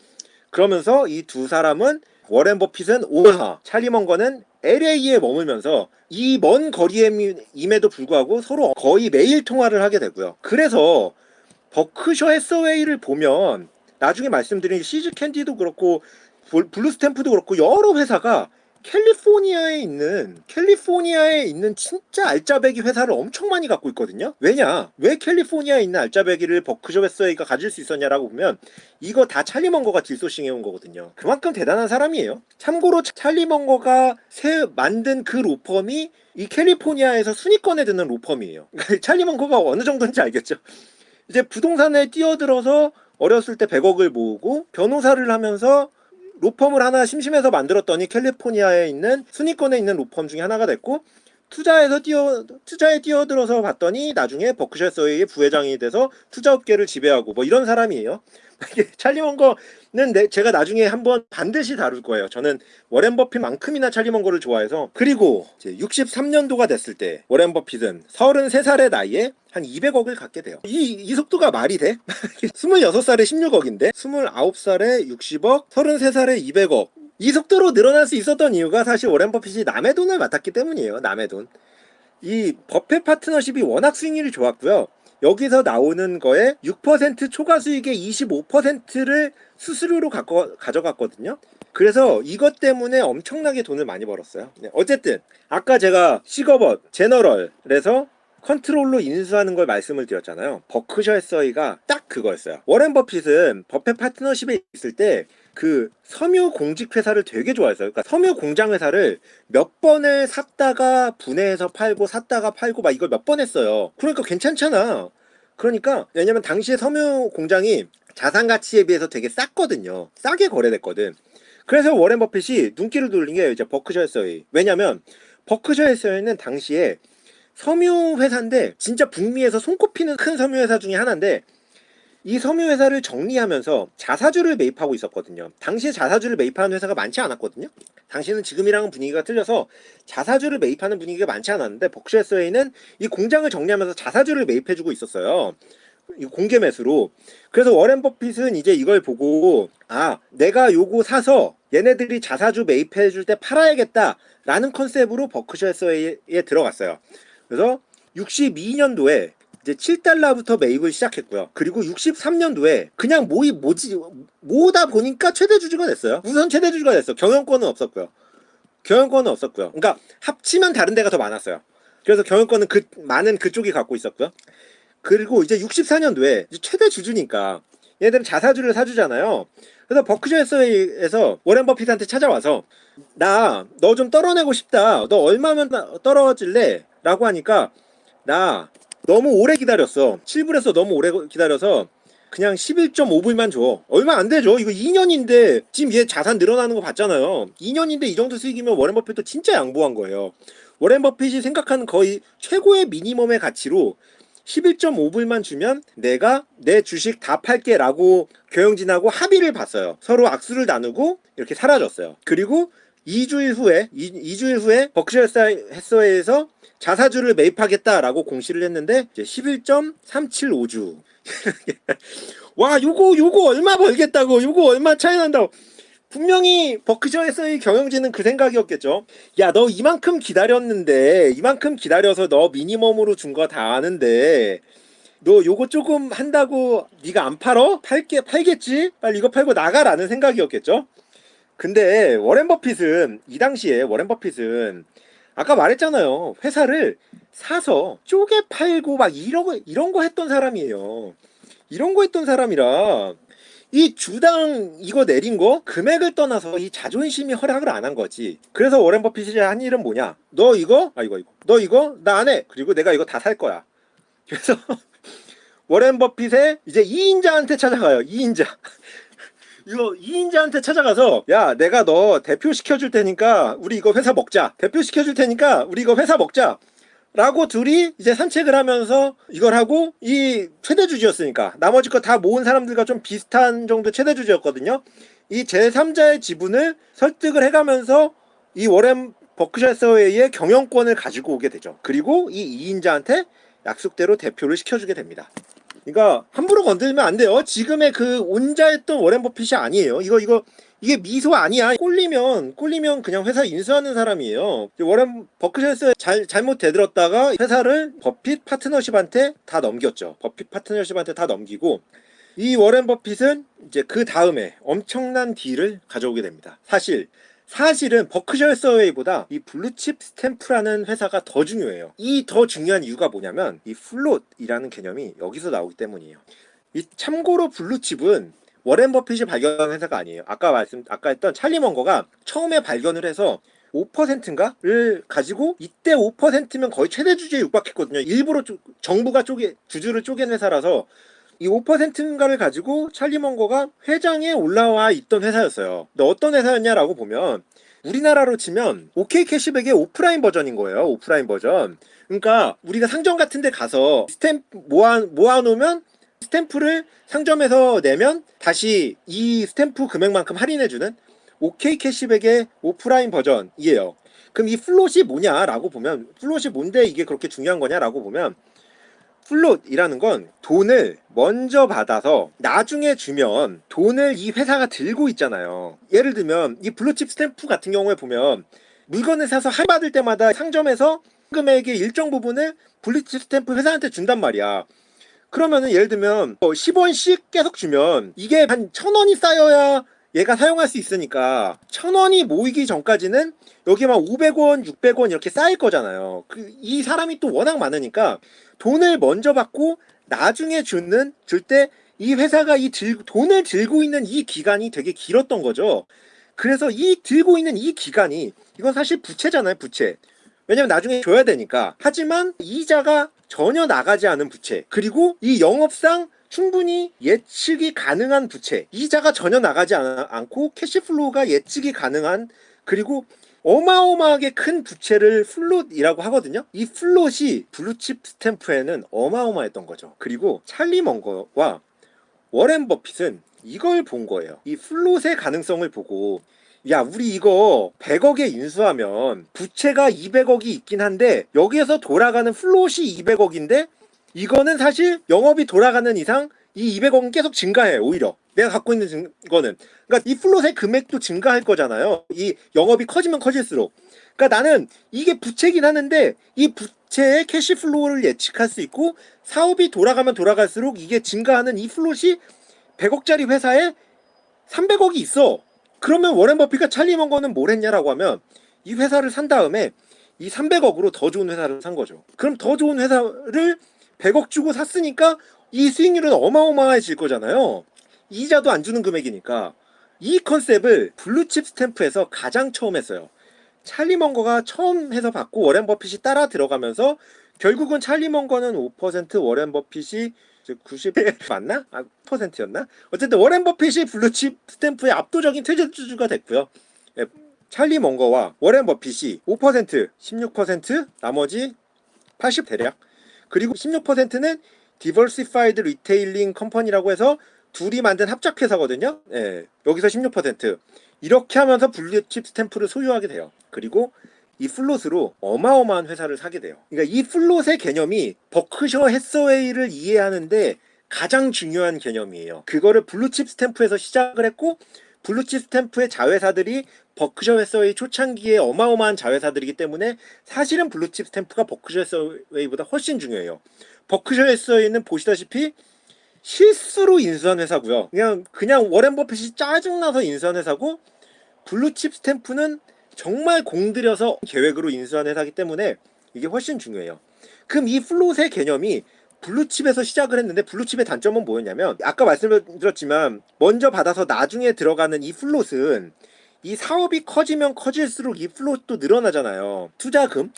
그러면서 이 두 사람은, 워렌 버핏은 오마하, 찰리 먼거는 LA에 머물면서 이 먼 거리임에도 불구하고 서로 거의 매일 통화를 하게 되고요. 그래서 버크셔 해서웨이를 보면, 나중에 말씀드린 시즈 캔디도 그렇고 블루 스탬프도 그렇고 여러 회사가 캘리포니아에 있는 진짜 알짜배기 회사를 엄청 많이 갖고 있거든요. 왜 캘리포니아에 있는 알짜배기를 버크셔 해서웨이가 가질 수 있었냐라고 보면, 이거 다 찰리 먼거가 딜소싱 해온 거거든요. 그만큼 대단한 사람이에요. 참고로 찰리 먼거가 만든 그 로펌이 이 캘리포니아에서 순위권에 드는 로펌이에요. 찰리 먼거가 어느 정도인지 알겠죠? 이제 부동산에 뛰어들어서 어렸을 때 100억을 모으고 변호사를 하면서 로펌을 하나 심심해서 만들었더니 캘리포니아에 있는 순위권에 있는 로펌 중에 하나가 됐고, 투자에 뛰어들어서 봤더니 나중에 버크셔 해서웨이의 부회장이 돼서 투자업계를 지배하고 뭐 이런 사람이에요. 찰리 먼거는 제가 나중에 한번 반드시 다룰 거예요. 저는 워렌 버핏만큼이나 찰리 먼거를 좋아해서. 그리고 이제 63년도가 됐을 때 워렌 버핏은 33살의 나이에 한 200억을 갖게 돼요. 이 속도가 말이 돼? 26살에 16억인데 29살에 60억, 33살에 200억. 이 속도로 늘어날 수 있었던 이유가 사실 워렌 버핏이 남의 돈을 맡았기 때문이에요. 남의 돈. 이 버핏 파트너십이 워낙 수익률이 좋았고요. 여기서 나오는 거에 6% 초과 수익의 25%를 수수료로 가져갔거든요. 그래서 이것 때문에 엄청나게 돈을 많이 벌었어요. 네, 어쨌든 아까 제가 시거벗, 제너럴에서 컨트롤로 인수하는 걸 말씀을 드렸잖아요. 버크셔 해서웨이가 딱 그거였어요. 워렌 버핏은 버핏 파트너십에 있을 때 그 섬유 공직 회사를 되게 좋아했어요. 그러니까 섬유 공장 회사를 몇 번을 샀다가 분해해서 팔고 샀다가 팔고 막 이걸 몇 번 했어요. 그러니까 괜찮잖아. 그러니까 왜냐면 당시에 섬유 공장이 자산 가치에 비해서 되게 쌌거든요. 싸게 거래됐거든. 그래서 워렌 버핏이 눈길을 돌린 게 이제 버크셔 해서웨이. 왜냐면 버크셔 해서웨이는 당시에 섬유 회사인데 진짜 북미에서 손꼽히는 큰 섬유 회사 중에 하나인데 이 섬유 회사를 정리하면서 자사주를 매입하고 있었거든요. 당시에 자사주를 매입하는 회사가 많지 않았거든요. 당시에는 지금이랑은 분위기가 틀려서 자사주를 매입하는 분위기가 많지 않았는데 버크셔 해서웨이는 이 공장을 정리하면서 자사주를 매입해주고 있었어요. 공개 매수로. 그래서 워렌 버핏은 이제 이걸 보고 아 내가 요거 사서 얘네들이 자사주 매입해줄 때 팔아야겠다 라는 컨셉으로 버크셔 해서웨이에 들어갔어요. 그래서 62년도에 이제 7달러부터 매입을 시작했고요. 그리고 63년도에 그냥 모으다 보니까 최대 주주가 됐어요. 우선 최대 주주가 됐어. 경영권은 없었고요. 그러니까 합치면 다른 데가 더 많았어요. 그래서 경영권은 많은 그쪽이 갖고 있었고요. 그리고 이제 64년도에 이제 최대 주주니까 얘네들은 자사주를 사주잖아요. 그래서 버크셔 해서웨이에서 워렌 버핏한테 찾아와서 나 너 좀 떨어내고 싶다. 너 얼마면 떨어질래? 라고 하니까 나 너무 오래 기다렸어. 7불에서 너무 오래 기다려서 그냥 11.5불만 줘. 얼마 안 되죠. 이거 2년인데 지금 얘 자산 늘어나는 거 봤잖아요. 2년인데 이 정도 수익이면 워렌 버핏도 진짜 양보한 거예요. 워렌 버핏이 생각하는 거의 최고의 미니멈의 가치로 11.5불만 주면 내가 내 주식 다 팔게 라고 경영진하고 합의를 봤어요. 서로 악수를 나누고 이렇게 사라졌어요. 그리고 2주일 후에 버크셔 해서웨이에서 자사주를 매입하겠다라고 공시를 했는데 이제 11.375주 와 요거 얼마 벌겠다고 요거 얼마 차이 난다고 분명히 버크셔 해서웨이 경영진은 그 생각이었겠죠. 야 너 이만큼 기다렸는데 이만큼 기다려서 너 미니멈으로 준 거 다 아는데 너 요거 조금 한다고 네가 안 팔어? 팔겠지? 빨리 이거 팔고 나가라는 생각이었겠죠. 근데 이 당시에 워렌 버핏은 아까 말했잖아요. 회사를 사서 쪼개 팔고 막 이런 거 했던 사람이에요. 이런 거 했던 사람이라 이 주당 이거 내린 거 금액을 떠나서 이 자존심이 허락을 안 한 거지. 그래서 워렌 버핏이 한 일은 뭐냐? 너 이거 너 이거 나 안 해. 그리고 내가 이거 다 살 거야. 그래서 워렌 버핏의 이제 2인자한테 찾아가요. 2인자. 이거 2인자한테 찾아가서 야 내가 너 대표 시켜줄 테니까 우리 이거 회사 먹자. 대표 시켜줄 테니까 우리 이거 회사 먹자. 라고 둘이 이제 산책을 하면서 이걸 하고 이 최대 주주였으니까 나머지 거 다 모은 사람들과 좀 비슷한 정도 최대 주주였거든요. 이 제3자의 지분을 설득을 해가면서 이 워렌 버크셔 해서웨이의 경영권을 가지고 오게 되죠. 그리고 이 2인자한테 약속대로 대표를 시켜주게 됩니다. 그러니까 함부로 건들면 안 돼요. 지금의 그 온자였던 워렌 버핏이 아니에요. 이게 미소 아니야. 꼴리면 그냥 회사 인수하는 사람이에요. 워렌 버크셔에서 잘못 대들었다가 회사를 버핏 파트너십한테 다 넘겼죠. 버핏 파트너십한테 다 넘기고 이 워렌 버핏은 이제 그 다음에 엄청난 딜을 가져오게 됩니다. 사실은 버크셔 해서웨이보다 이 블루칩 스탬프라는 회사가 더 중요해요. 이 더 중요한 이유가 뭐냐면 이 플롯이라는 개념이 여기서 나오기 때문이에요. 참고로 블루칩은 워렌 버핏이 발견한 회사가 아니에요. 아까 했던 찰리 먼거가 처음에 발견을 해서 5%인가를 가지고 이때 5%면 거의 최대 주주에 육박했거든요. 일부러 정부가 주주를 쪼갠 회사라서 이 5%인가를 가지고 찰리 먼거가 회장에 올라와 있던 회사였어요. 근데 어떤 회사였냐라고 보면 우리나라로 치면 OK 캐시백의 오프라인 버전인 거예요. 오프라인 버전. 그러니까 우리가 상점 같은 데 가서 스탬프 모아놓으면 스탬프를 상점에서 내면 다시 이 스탬프 금액만큼 할인해주는 OK 캐시백의 오프라인 버전이에요. 그럼 이 플롯이 뭐냐라고 보면 플롯이 뭔데 이게 그렇게 중요한 거냐라고 보면 플롯이라는 건 돈을 먼저 받아서 나중에 주면 돈을 이 회사가 들고 있잖아요. 예를 들면 이 블루칩 스탬프 같은 경우에 보면 물건을 사서 할인받을 때마다 상점에서 금액의 일정 부분을 블루칩 스탬프 회사한테 준단 말이야. 그러면은 예를 들면 10원씩 계속 주면 이게 한 1,000원이 쌓여야 얘가 사용할 수 있으니까 1,000원이 모이기 전까지는 여기만 500원, 600원 이렇게 쌓일 거잖아요. 이 사람이 또 워낙 많으니까 돈을 먼저 받고 나중에 줄 때 이 회사가 돈을 들고 있는 이 기간이 되게 길었던 거죠. 그래서 이 들고 있는 이 기간이 이건 사실 부채잖아요, 부채. 왜냐면 나중에 줘야 되니까. 하지만 이자가 전혀 나가지 않은 부채, 그리고 이 영업상 충분히 예측이 가능한 부채, 이자가 전혀 나가지 않고 캐시플로우가 예측이 가능한, 그리고 어마어마하게 큰 부채를 플롯이라고 하거든요. 이 플롯이 블루칩 스탬프에는 어마어마했던 거죠. 그리고 찰리 먼거와 워렌 버핏은 이걸 본 거예요. 이 플롯의 가능성을 보고, 야, 우리 이거 100억에 인수하면 부채가 200억이 있긴 한데 여기에서 돌아가는 플롯이 200억인데 이거는 사실 영업이 돌아가는 이상 이 200억은 계속 증가해. 오히려 내가 갖고 있는 거는, 그러니까 이 플롯의 금액도 증가할 거잖아요. 이 영업이 커지면 커질수록. 그러니까 나는 이게 부채긴 하는데 이 부채의 캐시플로우를 예측할 수 있고 사업이 돌아가면 돌아갈수록 이게 증가하는 이 플롯이 100억짜리 회사에 300억이 있어. 그러면 워렌 버핏과 찰리 먼거는 뭘 했냐라고 하면 이 회사를 산 다음에 이 300억으로 더 좋은 회사를 산 거죠. 그럼 더 좋은 회사를 100억 주고 샀으니까 이 수익률은 어마어마해질 거잖아요. 이자도 안 주는 금액이니까. 이 컨셉을 블루칩 스탬프에서 가장 처음 했어요. 찰리 먼거가 처음 해서 받고 워렌 버핏이 따라 들어가면서 결국은 찰리 먼거는 5%, 워렌 버핏이 90 맞나? 아, %였나? 어쨌든 워렌 버핏이 블루칩 스탬프의 압도적인 최저주주가 됐고요. 예, 찰리 먼거와 워렌 버핏이 5%, 16%, 나머지 80 대략. 그리고 16%는 디버시파이드 리테일링 컴퍼니라고 해서 둘이 만든 합작 회사거든요. 예, 여기서 16%. 이렇게 하면서 블루칩 스탬프를 소유하게 돼요. 그리고 이 플롯으로 어마어마한 회사를 사게 돼요. 그러니까 이 플롯의 개념이 버크셔 해서웨이를 이해하는데 가장 중요한 개념이에요. 그거를 블루칩 스탬프에서 시작을 했고, 블루칩 스탬프의 자회사들이 버크셔 해서웨이 초창기에 어마어마한 자회사들이기 때문에 사실은 블루칩 스탬프가 버크셔 해서웨이보다 훨씬 중요해요. 버크셔 해서웨이는 보시다시피 실수로 인수한 회사고요. 그냥 워렌 버핏이 짜증나서 인수한 회사고, 블루칩 스탬프는 정말 공들여서 계획으로 인수한 회사이기 때문에 이게 훨씬 중요해요. 그럼 이 플롯의 개념이 블루칩에서 시작을 했는데, 블루칩의 단점은 뭐였냐면 아까 말씀드렸지만 먼저 받아서 나중에 들어가는 이 플롯은 이 사업이 커지면 커질수록 이 플롯도 늘어나잖아요. 투자금,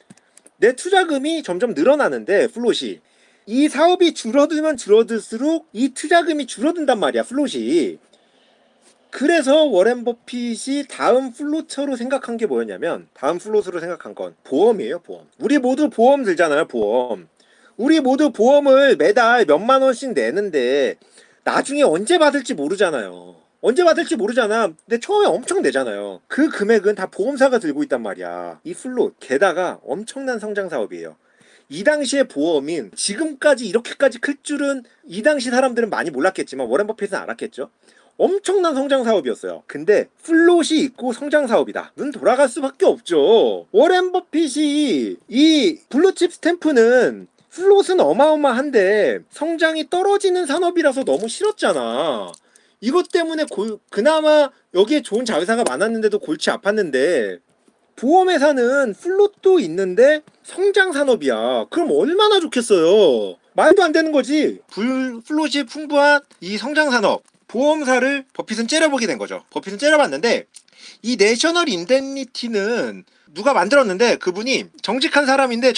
내 투자금이 점점 늘어나는데 플롯이, 이 사업이 줄어들면 줄어들수록 이 투자금이 줄어든단 말이야, 플롯이. 그래서 워렌 버핏이 다음 플롯으로 생각한 게 뭐였냐면, 다음 플롯으로 생각한 건 보험이에요, 보험. 우리 모두 보험 들잖아요, 보험. 우리 모두 보험을 매달 몇만 원씩 내는데 나중에 언제 받을지 모르잖아요. 언제 받을지 모르잖아. 근데 처음에 엄청 내잖아요. 그 금액은 다 보험사가 들고 있단 말이야. 이 플롯, 게다가 엄청난 성장 사업이에요. 이 당시에 보험인 지금까지 이렇게까지 클 줄은 이 당시 사람들은 많이 몰랐겠지만 워렌 버핏은 알았겠죠. 엄청난 성장 사업이었어요. 근데 플롯이 있고 성장 사업이다, 눈 돌아갈 수밖에 없죠. 워렌 버핏이 이 블루칩 스탬프는 플롯은 어마어마한데 성장이 떨어지는 산업이라서 너무 싫었잖아. 이것 때문에 그나마 여기에 좋은 자회사가 많았는데도 골치 아팠는데, 보험회사는 플롯도 있는데 성장 산업이야. 그럼 얼마나 좋겠어요. 말도 안 되는 거지. 플롯이 풍부한 이 성장 산업, 보험사를 버핏은 째려보게 된 거죠. 버핏은 째려봤는데 이 내셔널 인데니티는 누가 만들었는데 그분이 정직한 사람인데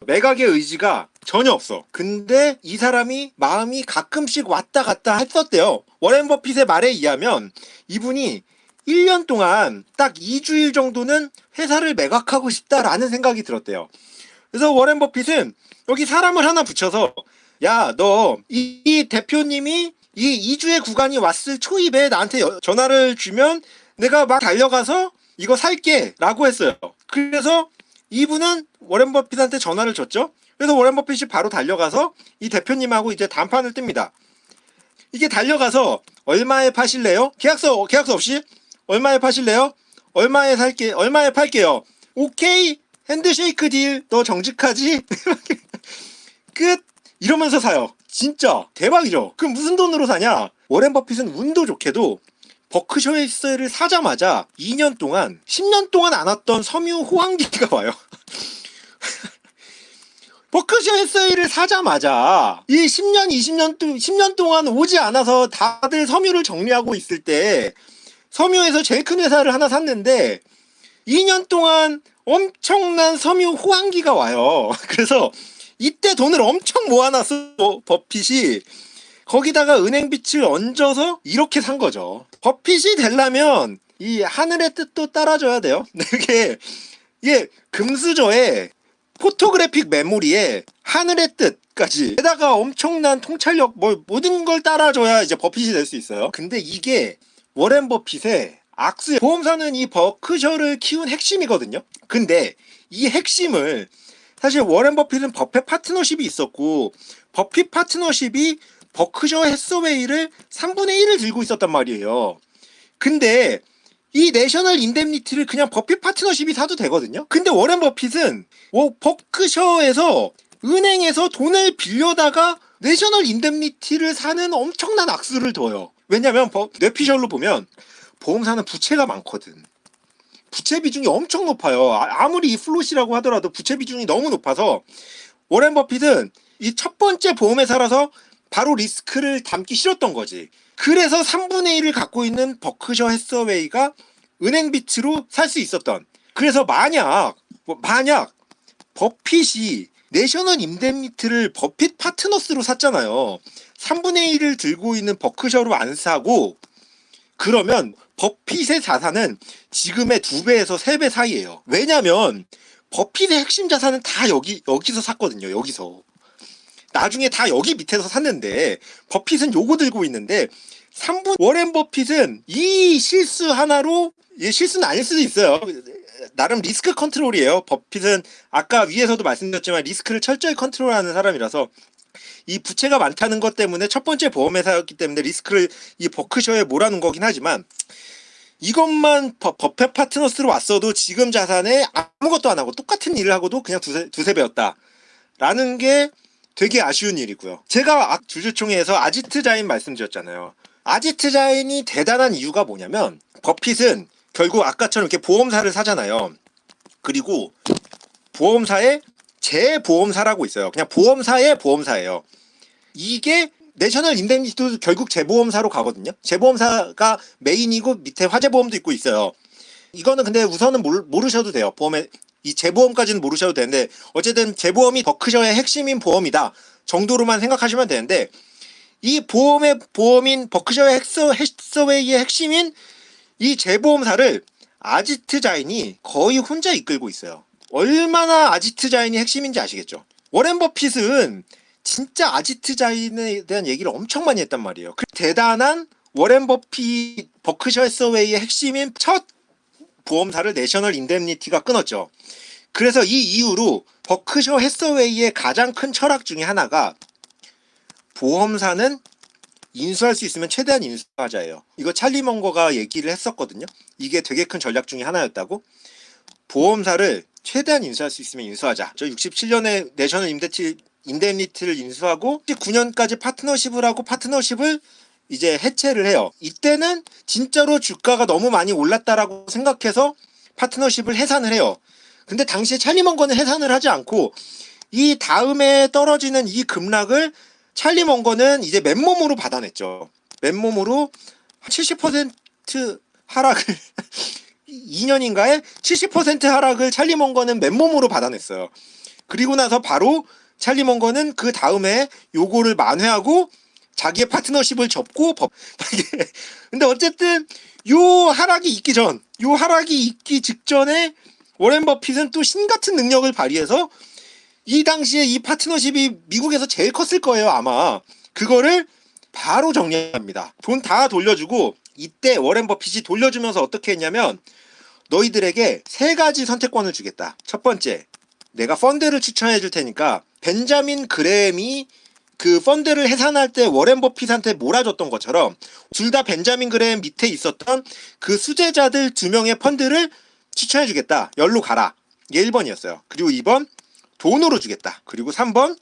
매각의 의지가 전혀 없어. 근데 이 사람이 마음이 가끔씩 왔다 갔다 했었대요. 워렌 버핏의 말에 의하면 이분이 1년 동안 딱 2주일 정도는 회사를 매각하고 싶다라는 생각이 들었대요. 그래서 워렌 버핏은 여기 사람을 하나 붙여서, 야, 너 이 대표님이 이 2주의 구간이 왔을 초입에 나한테 전화를 주면 내가 막 달려가서 이거 살게 라고 했어요. 그래서 이분은 워렌 버핏한테 전화를 줬죠. 그래서 워렌 버핏이 바로 달려가서 이 대표님하고 이제談판을 뜹니다. 이게 달려가서 얼마에 파실래요? 계약서 없이 얼마에 파실래요? 얼마에 살게, 얼마에 팔게요. 오케이, 핸드쉐이크 딜. 너 정직하지? 끝. 이러면서 사요. 진짜 대박이죠. 그럼 무슨 돈으로 사냐? 워렌 버핏은 운도 좋게도 버크셔 해서웨이를 사자마자 2년 동안 10년 동안 안 왔던 섬유 호황기가 와요. 버크셔 해서웨이를 사자마자 이 10년 10년 동안 오지 않아서 다들 섬유를 정리하고 있을 때 섬유에서 제일 큰 회사를 하나 샀는데 2년 동안 엄청난 섬유 호황기가 와요. 그래서 이때 돈을 엄청 모아놨어 버핏이. 거기다가 은행 빚을 얹어서 이렇게 산 거죠. 버핏이 되려면 이 하늘의 뜻도 따라줘야 돼요. 이게 금수저에 포토그래픽 메모리에 하늘의 뜻까지 게다가 엄청난 통찰력 모든 걸 따라줘야 이제 버핏이 될 수 있어요. 근데 이게 워렌 버핏의 악수 보험사는 이 버크셔를 키운 핵심이거든요. 근데 이 핵심을 사실 워렌 버핏은 버핏 파트너십이 있었고 버핏 파트너십이 버크셔 해서웨이를 3분의 1을 들고 있었단 말이에요. 근데 이 내셔널 인뎀니티를 그냥 버핏 파트너십이 사도 되거든요. 근데 워렌 버핏은 버크셔에서 은행에서 돈을 빌려다가 내셔널 인뎀니티를 사는 엄청난 악수를 둬요. 왜냐면 뇌피셜로 보면 보험사는 부채가 많거든. 부채 비중이 엄청 높아요. 아무리 이 플롯이라고 하더라도 부채 비중이 너무 높아서 워렌 버핏은 이 첫 번째 보험회사라서 바로 리스크를 담기 싫었던 거지. 그래서 3분의 1을 갖고 있는 버크셔 해서웨이가 은행 빚으로 살 수 있었던. 그래서 만약 버핏이 내셔널 인뎀니티를 버핏 파트너스로 샀잖아요. 3분의 1을 들고 있는 버크셔로 안 사고 그러면 버핏의 자산은 지금의 2배에서 3배 사이예요. 왜냐면 버핏의 핵심 자산은 다 여기서 샀거든요. 여기서. 나중에 다 여기 밑에서 샀는데 버핏은 요거 들고 있는데 워렌 버핏은 이 실수 하나로 실수는 아닐 수도 있어요. 나름 리스크 컨트롤이에요. 버핏은 아까 위에서도 말씀드렸지만 리스크를 철저히 컨트롤하는 사람이라서 이 부채가 많다는 것 때문에 첫 번째 보험회사였기 때문에 리스크를 이 버크셔에 몰아놓은 거긴 하지만 이것만 버핏 파트너스로 왔어도 지금 자산에 아무것도 안 하고 똑같은 일을 하고도 그냥 두세 배였다 라는 게 되게 아쉬운 일이고요. 제가 주주총회에서 아지트 자인 말씀드렸잖아요. 아지트 자인이 대단한 이유가 뭐냐면 버핏은 결국 아까처럼 이렇게 보험사를 사잖아요. 그리고 보험사에 재보험사라고 있어요. 그냥 보험사의 보험사예요. 이게 내셔널 인뎀니티도 결국 재보험사로 가거든요. 재보험사가 메인이고 밑에 화재보험도 있어요. 이거는 근데 우선은 모르셔도 돼요. 이 재보험까지는 모르셔도 되는데 어쨌든 재보험이 버크셔의 핵심인 보험이다 정도로만 생각하시면 되는데 이 보험인 버크셔 해서웨이의 핵심인 이 재보험사를 아지트 자인이 거의 혼자 이끌고 있어요. 얼마나 아지트 자인이 핵심인지 아시겠죠? 워렌 버핏은 진짜 아지트 자인에 대한 얘기를 엄청 많이 했단 말이에요. 그 대단한 워렌 버핏 버크셔 해서웨이의 핵심인 첫 보험사를 내셔널 인뎀니티가 끊었죠. 그래서 이 이후로 버크셔 해서웨이의 가장 큰 철학 중에 하나가 보험사는 인수할 수 있으면 최대한 인수하자예요. 이거 찰리 먼거가 얘기를 했었거든요. 이게 되게 큰 전략 중에 하나였다고. 보험사를 최대한 인수할 수 있으면 인수하자. 저 67년에 내셔널 인뎀니티를 인수하고 19년까지 파트너십을 하고 파트너십을 이제 해체를 해요. 이때는 진짜로 주가가 너무 많이 올랐다라고 생각해서 파트너십을 해산을 해요. 근데 당시에 찰리 먼거는 해산을 하지 않고 이 다음에 떨어지는 이 급락을 찰리 먼거는 이제 맨몸으로 받아냈죠. 맨몸으로 70% 하락을 2년인가에 70% 하락을 찰리 먼거는 맨몸으로 받아냈어요. 그리고 나서 바로 찰리 먼거는 그 다음에 요거를 만회하고 자기의 파트너십을 접고 근데 어쨌든 요 하락이 있기 직전에 워렌 버핏은 또 신같은 능력을 발휘해서 이 당시에 이 파트너십이 미국에서 제일 컸을 거예요 아마. 그거를 바로 정리합니다. 돈 다 돌려주고 이때 워렌 버핏이 돌려주면서 어떻게 했냐면 너희들에게 3가지 선택권을 주겠다. 첫 번째, 내가 펀드를 추천해 줄 테니까 벤자민 그레햄이 그 펀드를 해산할 때 워렌 버핏한테 몰아줬던 것처럼 둘 다 벤자민 그레햄 밑에 있었던 그 수제자들 2명의 펀드를 추천해 주겠다. 열로 가라. 이게 1번이었어요. 그리고 2번 돈으로 주겠다. 그리고 3번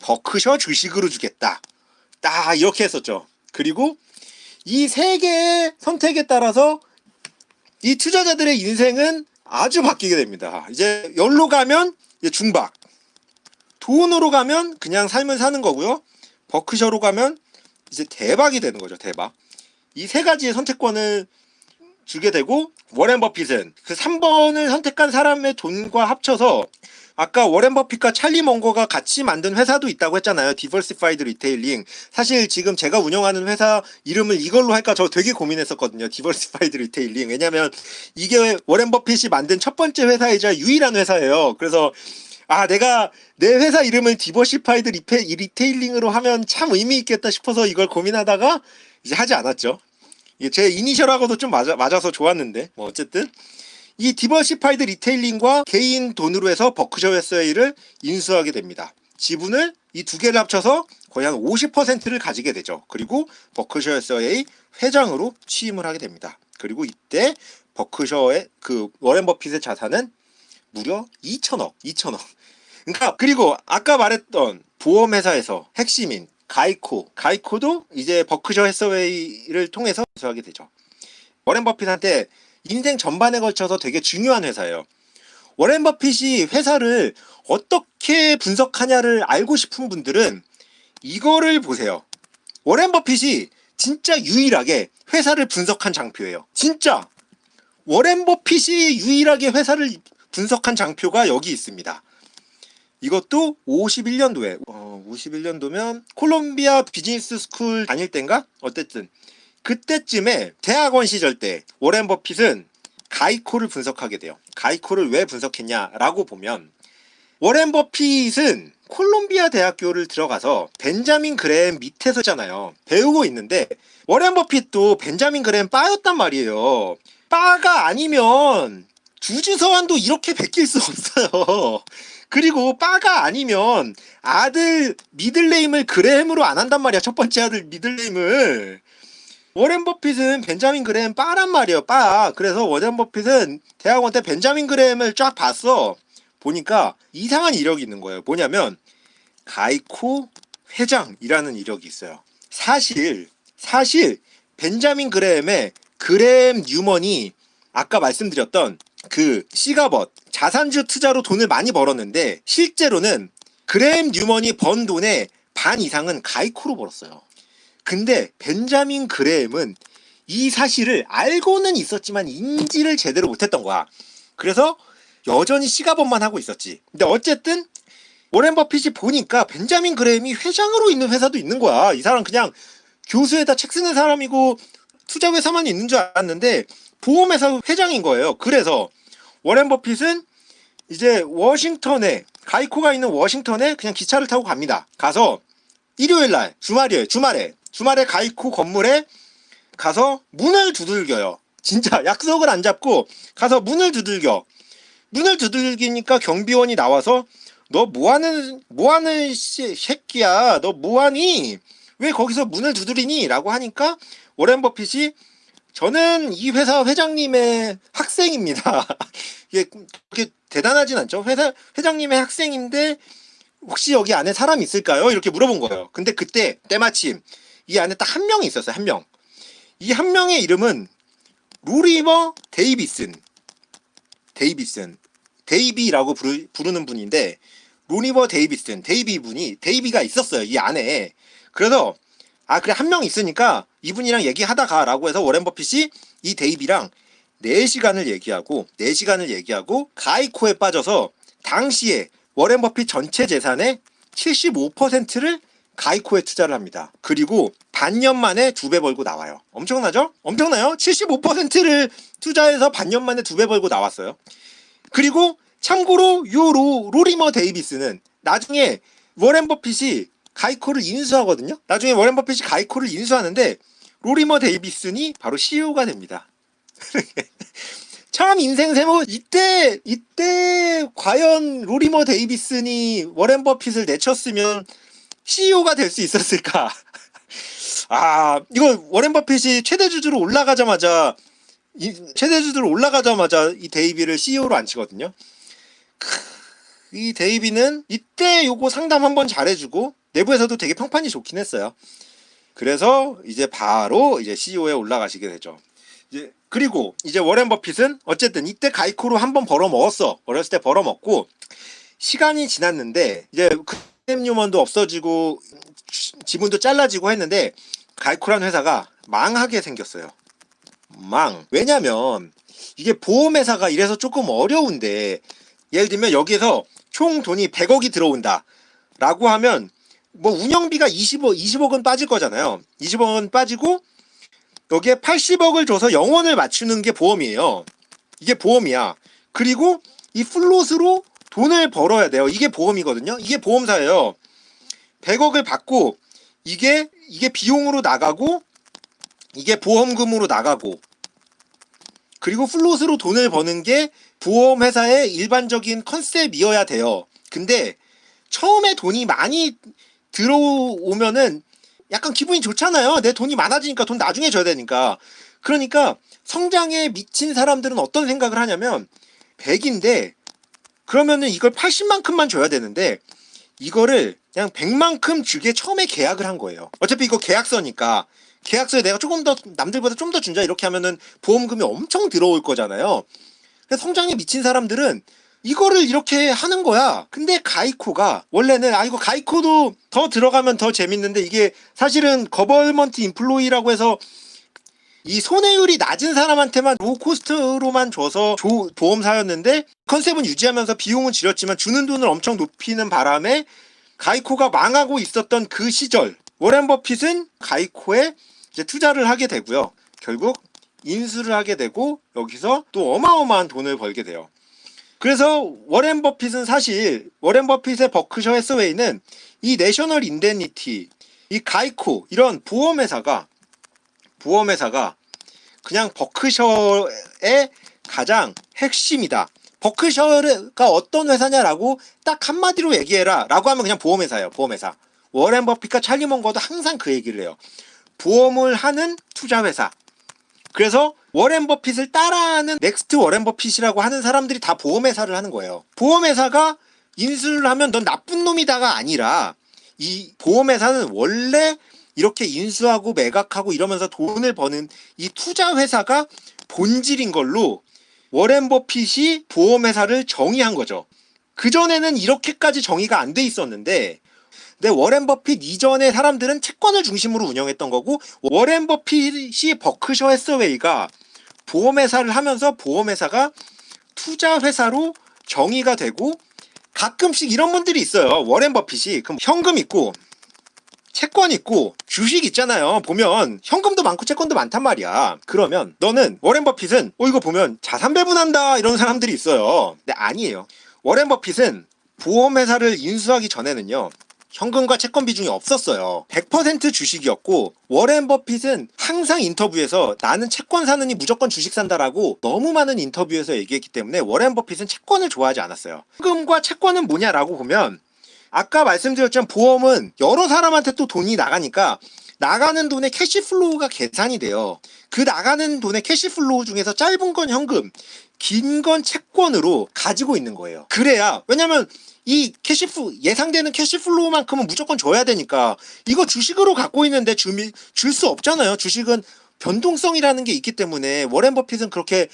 버크셔 주식으로 주겠다. 딱 이렇게 했었죠. 그리고 이 세 개의 선택에 따라서 이 투자자들의 인생은 아주 바뀌게 됩니다. 이제 열로 가면 이제 중박, 돈으로 가면 그냥 삶을 사는 거고요. 버크셔로 가면 이제 대박이 되는 거죠. 대박. 이 세 가지의 선택권을 주게 되고, 워렌 버핏은 그 3번을 선택한 사람의 돈과 합쳐서, 아까 워렌 버핏과 찰리 먼거가 같이 만든 회사도 있다고 했잖아요. 디버시파이드 리테일링. 사실 지금 제가 운영하는 회사 이름을 이걸로 할까 저 되게 고민했었거든요. 디버시파이드 리테일링. 왜냐면 이게 워렌 버핏이 만든 첫 번째 회사이자 유일한 회사예요. 그래서 내가 내 회사 이름을 디버시파이드 리테일링으로 하면 참 의미 있겠다 싶어서 이걸 고민하다가 이제 하지 않았죠. 이게 제 이니셜하고도 좀 맞아서 좋았는데, 뭐 어쨌든 이 디버시파이드 리테일링과 개인 돈으로 해서 버크셔 해서웨이를 인수하게 됩니다. 지분을 이 두 개를 합쳐서 거의 한 50%를 가지게 되죠. 그리고 버크셔 해서웨이 회장으로 취임을 하게 됩니다. 그리고 이때 버크셔의 그 워렌 버핏의 자산은 무려 2천억. 그러니까 그리고 아까 말했던 보험회사에서 핵심인 가이코도 이제 버크셔 해서웨이를 통해서 인수하게 되죠. 워렌 버핏한테 인생 전반에 걸쳐서 되게 중요한 회사예요. 워렌 버핏이 회사를 어떻게 분석하냐를 알고 싶은 분들은 이거를 보세요. 워렌 버핏이 진짜 유일하게 회사를 분석한 장표예요. 진짜 워렌 버핏이 유일하게 회사를 분석한 장표가 여기 있습니다. 이것도 51년도에 51년도면 콜롬비아 비즈니스 스쿨 다닐 땐가? 어쨌든 그때쯤에 대학원 시절 때 워렌 버핏은 가이코를 분석하게 돼요. 가이코를 왜 분석했냐라고 보면, 워렌 버핏은 콜롬비아 대학교를 들어가서 벤자민 그레햄 밑에서 잖아요. 배우고 있는데 워렌 버핏도 벤자민 그레햄 빠였단 말이에요. 빠가 아니면 주주서한도 이렇게 베낄 수 없어요. 그리고 빠가 아니면 아들 미들네임을 그레햄으로 안 한단 말이야. 첫 번째 아들 미들네임을. 워렌 버핏은 벤자민 그레햄 빠란 말이에요. 빠. 그래서 워렌 버핏은 대학원 때 벤자민 그레햄을 쫙 봤어. 보니까 이상한 이력이 있는 거예요. 뭐냐면 가이코 회장이라는 이력이 있어요. 사실 벤자민 그레햄의 그레햄 뉴먼이 아까 말씀드렸던 그 시가벗 자산주 투자로 돈을 많이 벌었는데, 실제로는 그레햄 뉴먼이 번 돈의 반 이상은 가이코로 벌었어요. 근데 벤자민 그레햄은 이 사실을 알고는 있었지만 인지를 제대로 못했던 거야. 그래서 여전히 시가벗만 하고 있었지. 근데 어쨌든 워렌 버핏이 보니까 벤자민 그레햄이 회장으로 있는 회사도 있는 거야. 이 사람 그냥 교수에다 책 쓰는 사람이고 투자회사만 있는 줄 알았는데 보험회사 회장인 거예요. 그래서 워렌 버핏은 이제 워싱턴에, 가이코가 있는 워싱턴에 그냥 기차를 타고 갑니다. 가서 일요일날 주말에 가이코 건물에 가서 문을 두들겨요. 진짜 약속을 안 잡고 가서 문을 두들기니까 경비원이 나와서 너 뭐하는 새끼야, 너 뭐하니, 왜 거기서 문을 두드리니 라고 하니까 워렌 버핏이 저는 이 회사 회장님의 학생입니다. 이게 그렇게 대단하진 않죠. 회장님의 학생인데 혹시 여기 안에 사람 있을까요? 이렇게 물어본 거예요. 근데 그때 때마침 이 안에 딱 한 명이 있었어요. 한 명. 이 한 명의 이름은 루리버 데이비라고 부르는 분인데, 루리버 데이비가 있었어요. 이 안에. 그래서 그래, 한 명 있으니까 이분이랑 얘기하다가 라고 해서 워렌 버핏이 이 데이비랑 4시간을 얘기하고 가이코에 빠져서 당시에 워렌 버핏 전체 재산의 75%를 가이코에 투자를 합니다. 그리고 반년 만에 2배 벌고 나와요. 엄청나죠? 엄청나요? 75%를 투자해서 반년 만에 2배 벌고 나왔어요. 그리고 참고로 요 로리머 데이비스는 나중에 워렌 버핏이 가이코를 인수하거든요. 나중에 워렌 버핏이 가이코를 인수하는데 로리머 데이비슨이 바로 CEO가 됩니다. 참 인생 세모. 이때 과연 로리머 데이비슨이 워렌 버핏을 내쳤으면 CEO가 될 수 있었을까? 이거 워렌 버핏이 최대 주주로 올라가자마자 이 데이비를 CEO로 앉히거든요. 이 데이비는 이때 요거 상담 한번 잘해주고 내부에서도 되게 평판이 좋긴 했어요. 그래서 이제 바로 이제 CEO에 올라가시게 되죠. 이제 그리고 이제 워렌 버핏은 어쨌든 이때 가이코로 한번 벌어먹었어. 어렸을 때 벌어먹고 시간이 지났는데 이제 샘 뉴먼도 없어지고 지분도 잘라지고 했는데 가이코라는 회사가 망하게 생겼어요. 왜냐면 이게 보험회사가 이래서 조금 어려운데, 예를 들면 여기에서 총 돈이 100억이 들어온다 라고 하면 뭐 운영비가 20억은 빠질 거잖아요. 20억은 빠지고 여기에 80억을 줘서 영원을 맞추는 게 보험이에요. 이게 보험이야. 그리고 이 플롯으로 돈을 벌어야 돼요. 이게 보험이거든요. 이게 보험사예요. 100억을 받고 이게 비용으로 나가고 이게 보험금으로 나가고 그리고 플롯으로 돈을 버는 게 보험회사의 일반적인 컨셉이어야 돼요. 근데 처음에 돈이 많이 들어오면은 약간 기분이 좋잖아요. 내 돈이 많아지니까 돈 나중에 줘야 되니까. 그러니까 성장에 미친 사람들은 어떤 생각을 하냐면 100인데 그러면은 이걸 80만큼만 줘야 되는데 이거를 그냥 100만큼 주게 처음에 계약을 한 거예요. 어차피 이거 계약서니까 계약서에 내가 조금 더 남들보다 좀 더 준다 이렇게 하면은 보험금이 엄청 들어올 거잖아요. 그래서 성장에 미친 사람들은 이거를 이렇게 하는 거야. 근데 가이코가 원래는 이거 가이코도 더 들어가면 더 재밌는데 이게 사실은 거버먼트 인플로이라고 해서 이 손해율이 낮은 사람한테만 로코스트로만 줘서 보험사였는데 컨셉은 유지하면서 비용은 줄였지만 주는 돈을 엄청 높이는 바람에 가이코가 망하고 있었던 그 시절 워렌 버핏은 가이코에 이제 투자를 하게 되고요. 결국 인수를 하게 되고 여기서 또 어마어마한 돈을 벌게 돼요. 그래서 워렌 버핏은 사실 워렌 버핏의 버크셔 해서웨이는 이 내셔널 인데니티, 이 가이코 이런 보험회사가 그냥 버크셔의 가장 핵심이다. 버크셔가 어떤 회사냐라고 딱 한마디로 얘기해라 라고 하면 그냥 보험회사예요. 보험회사. 워렌 버핏과 찰리 먼거도 항상 그 얘기를 해요. 보험을 하는 투자회사. 그래서 워렌 버핏을 따라하는 넥스트 워렌 버핏이라고 하는 사람들이 다 보험회사를 하는 거예요. 보험회사가 인수를 하면 넌 나쁜 놈이다가 아니라 이 보험회사는 원래 이렇게 인수하고 매각하고 이러면서 돈을 버는 이 투자회사가 본질인 걸로 워렌 버핏이 보험회사를 정의한 거죠. 그전에는 이렇게까지 정의가 안 돼 있었는데 근데 워렌 버핏 이전의 사람들은 채권을 중심으로 운영했던 거고 워렌 버핏이 버크셔 해서웨이가 보험회사를 하면서 보험회사가 투자회사로 정의가 되고 가끔씩 이런 분들이 있어요. 워렌 버핏이 그럼 현금 있고 채권 있고 주식 있잖아요. 보면 현금도 많고 채권도 많단 말이야. 그러면 너는 워렌 버핏은 이거 보면 자산 배분한다 이런 사람들이 있어요. 근데 아니에요. 워렌 버핏은 보험회사를 인수하기 전에는요. 현금과 채권 비중이 없었어요. 100% 주식이었고 워렌 버핏은 항상 인터뷰에서 나는 채권 사느니 무조건 주식 산다라고 너무 많은 인터뷰에서 얘기했기 때문에 워렌 버핏은 채권을 좋아하지 않았어요. 현금과 채권은 뭐냐라고 보면 아까 말씀드렸지만 보험은 여러 사람한테 또 돈이 나가니까 나가는 돈의 캐시플로우가 계산이 돼요. 그 나가는 돈의 캐시플로우 중에서 짧은 건 현금, 긴 건 채권으로 가지고 있는 거예요. 그래야 왜냐면 이 예상되는 캐시플로우만큼은 무조건 줘야 되니까 이거 주식으로 갖고 있는데 줄 수 없잖아요. 주식은 변동성이라는 게 있기 때문에 워렌 버핏은 그렇게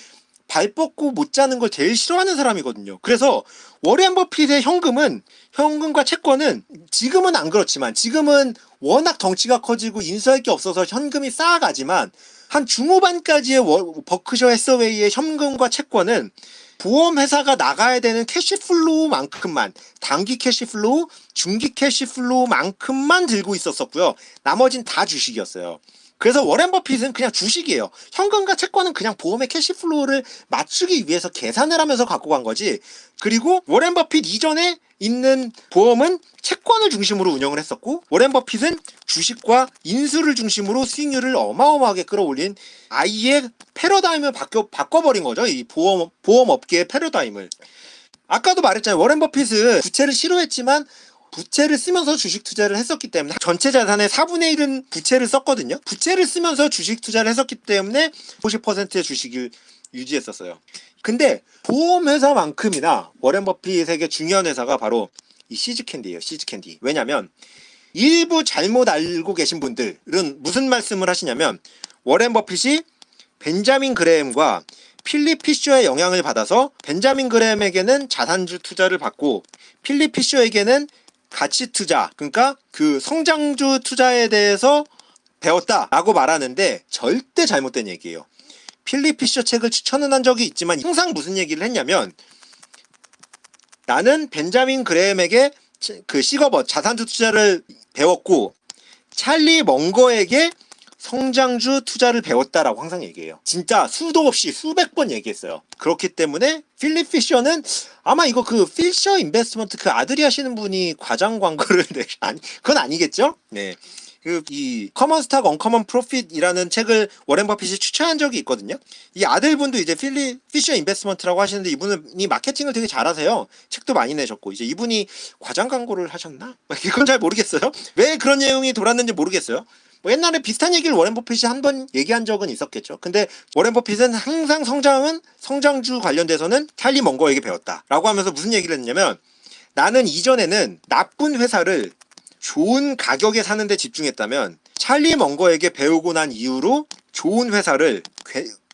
발 뻗고 못 자는 걸 제일 싫어하는 사람이거든요. 그래서 워렌 버핏의 현금과 채권은 지금은 안 그렇지만 지금은 워낙 덩치가 커지고 인수할 게 없어서 현금이 쌓아가지만 한 중후반까지의 버크셔 해서웨이의 현금과 채권은 보험회사가 나가야 되는 캐시플로우만큼만 단기 캐시플로우, 중기 캐시플로우만큼만 들고 있었었고요. 나머진 다 주식이었어요. 그래서 워렌 버핏은 그냥 주식이에요. 현금과 채권은 그냥 보험의 캐시플로우를 맞추기 위해서 계산을 하면서 갖고 간 거지. 그리고 워렌 버핏 이전에 있는 보험은 채권을 중심으로 운영을 했었고 워렌 버핏은 주식과 인수를 중심으로 수익률을 어마어마하게 끌어올린 아예 패러다임을 바꿔버린 거죠. 이 보험업계의 패러다임을. 아까도 말했잖아요. 워렌 버핏은 부채를 싫어했지만 부채를 쓰면서 주식 투자를 했었기 때문에 전체 자산의 4분의 1은 부채를 썼거든요. 부채를 쓰면서 주식 투자를 했었기 때문에 50%의 주식을 유지했었어요. 근데 보험회사만큼이나 워렌 버핏에게 중요한 회사가 바로 이 시즈캔디예요. 시즈캔디. 왜냐면 일부 잘못 알고 계신 분들은 무슨 말씀을 하시냐면 워렌 버핏이 벤자민 그레햄과 필립 피셔의 영향을 받아서 벤자민 그레햄에게는 자산주 투자를 받고 필립 피셔에게는 가치 투자, 그러니까 그 성장주 투자에 대해서 배웠다라고 말하는데 절대 잘못된 얘기예요. 필립 피셔 책을 추천은 한 적이 있지만 항상 무슨 얘기를 했냐면 나는 벤자민 그레햄에게 그 시거벗 자산주 투자를 배웠고 찰리 멍거에게 성장주 투자를 배웠다라고 항상 얘기해요. 진짜 수도 없이 수백 번 얘기했어요. 그렇기 때문에 필립 피셔는 아마 이거 그 피셔 인베스트먼트 그 아들이 하시는 분이 과장 광고를 아니 그건 아니겠죠? 네. 이 커먼 스탁 언커먼 프로핏이라는 책을 워렌 버핏이 추천한 적이 있거든요. 이 아들분도 이제 필립 피셔 인베스트먼트라고 하시는데 이분이 마케팅을 되게 잘하세요. 책도 많이 내셨고 이제 이분이 과장 광고를 하셨나? 이건 잘 모르겠어요. 왜 그런 내용이 돌았는지 모르겠어요. 뭐 옛날에 비슷한 얘기를 워렌 버핏이 한 번 얘기한 적은 있었겠죠. 근데 워렌 버핏은 항상 성장주 관련돼서는 찰리 멍거에게 배웠다라고 하면서 무슨 얘기를 했냐면 나는 이전에는 나쁜 회사를 좋은 가격에 사는데 집중했다면 찰리 멍거에게 배우고 난 이후로 좋은 회사를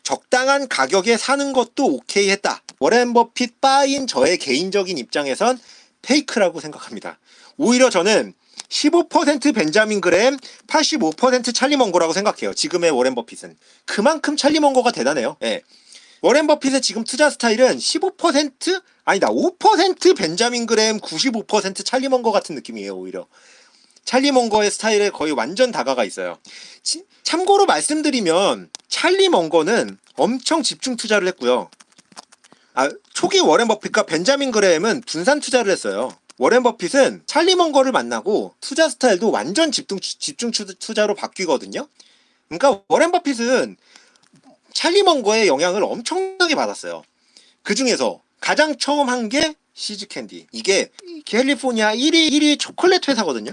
적당한 가격에 사는 것도 오케이 했다. 워렌 버핏 바인 저의 개인적인 입장에선 페이크라고 생각합니다. 오히려 저는 15% 벤자민 그레햄, 85% 찰리 멍거라고 생각해요. 지금의 워렌 버핏은. 그만큼 찰리 멍거가 대단해요. 예. 워렌 버핏의 지금 투자 스타일은 15%? 아니다. 5% 벤자민 그레햄, 95% 찰리 멍거 같은 느낌이에요. 오히려. 찰리 멍거의 스타일에 거의 완전 다가가 있어요. 참고로 말씀드리면 찰리 멍거는 엄청 집중 투자를 했고요. 초기 워렌 버핏과 벤자민 그레햄은 분산 투자를 했어요. 워렌 버핏은 찰리 멍거를 만나고 투자 스타일도 완전 집중 투자로 바뀌거든요. 그러니까 워렌 버핏은 찰리 멍거의 영향을 엄청나게 받았어요. 그 중에서 가장 처음 한 게 시즈캔디. 이게 캘리포니아 1위 초콜릿 회사거든요.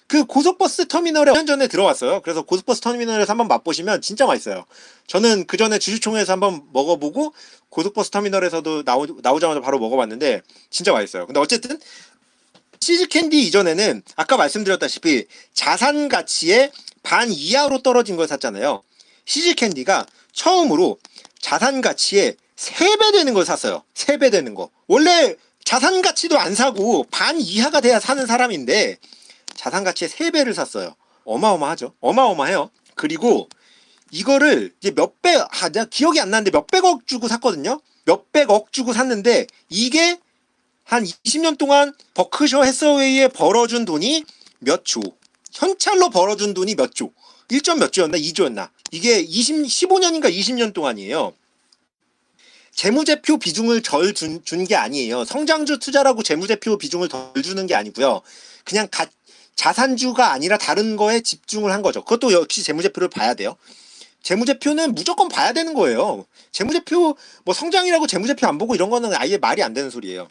그 고속버스 터미널에 5년 전에 들어왔어요. 그래서 고속버스 터미널에서 한번 맛보시면 진짜 맛있어요. 저는 그 전에 주주총회에서 한번 먹어보고 고속버스 터미널에서도 나오자마자 바로 먹어봤는데 진짜 맛있어요. 근데 어쨌든 시즈캔디 이전에는 아까 말씀드렸다시피 자산 가치의 반 이하로 떨어진 걸 샀잖아요. 시즈캔디가 처음으로 자산 가치의 3배 되는 걸 샀어요. 3배 되는 거. 원래 자산 가치도 안 사고 반 이하가 돼야 사는 사람인데 자산 가치의 3배를 샀어요. 어마어마하죠. 어마어마해요. 그리고 이거를 이제 내가 기억이 안 나는데 몇백억 주고 샀거든요. 몇백억 주고 샀는데 이게 한 20년 동안 버크셔 해서웨이에 벌어준 돈이 몇 조. 현찰로 벌어준 돈이 몇 조. 1점 몇 조였나? 2조였나? 이게 15년인가 20년 동안이에요. 재무제표 비중을 절 준 게 아니에요. 성장주 투자라고 재무제표 비중을 덜 주는 게 아니고요. 그냥 자산주가 아니라 다른 거에 집중을 한 거죠. 그것도 역시 재무제표를 봐야 돼요. 재무제표는 무조건 봐야 되는 거예요. 재무제표 뭐 성장이라고 재무제표 안 보고 이런 거는 아예 말이 안 되는 소리예요.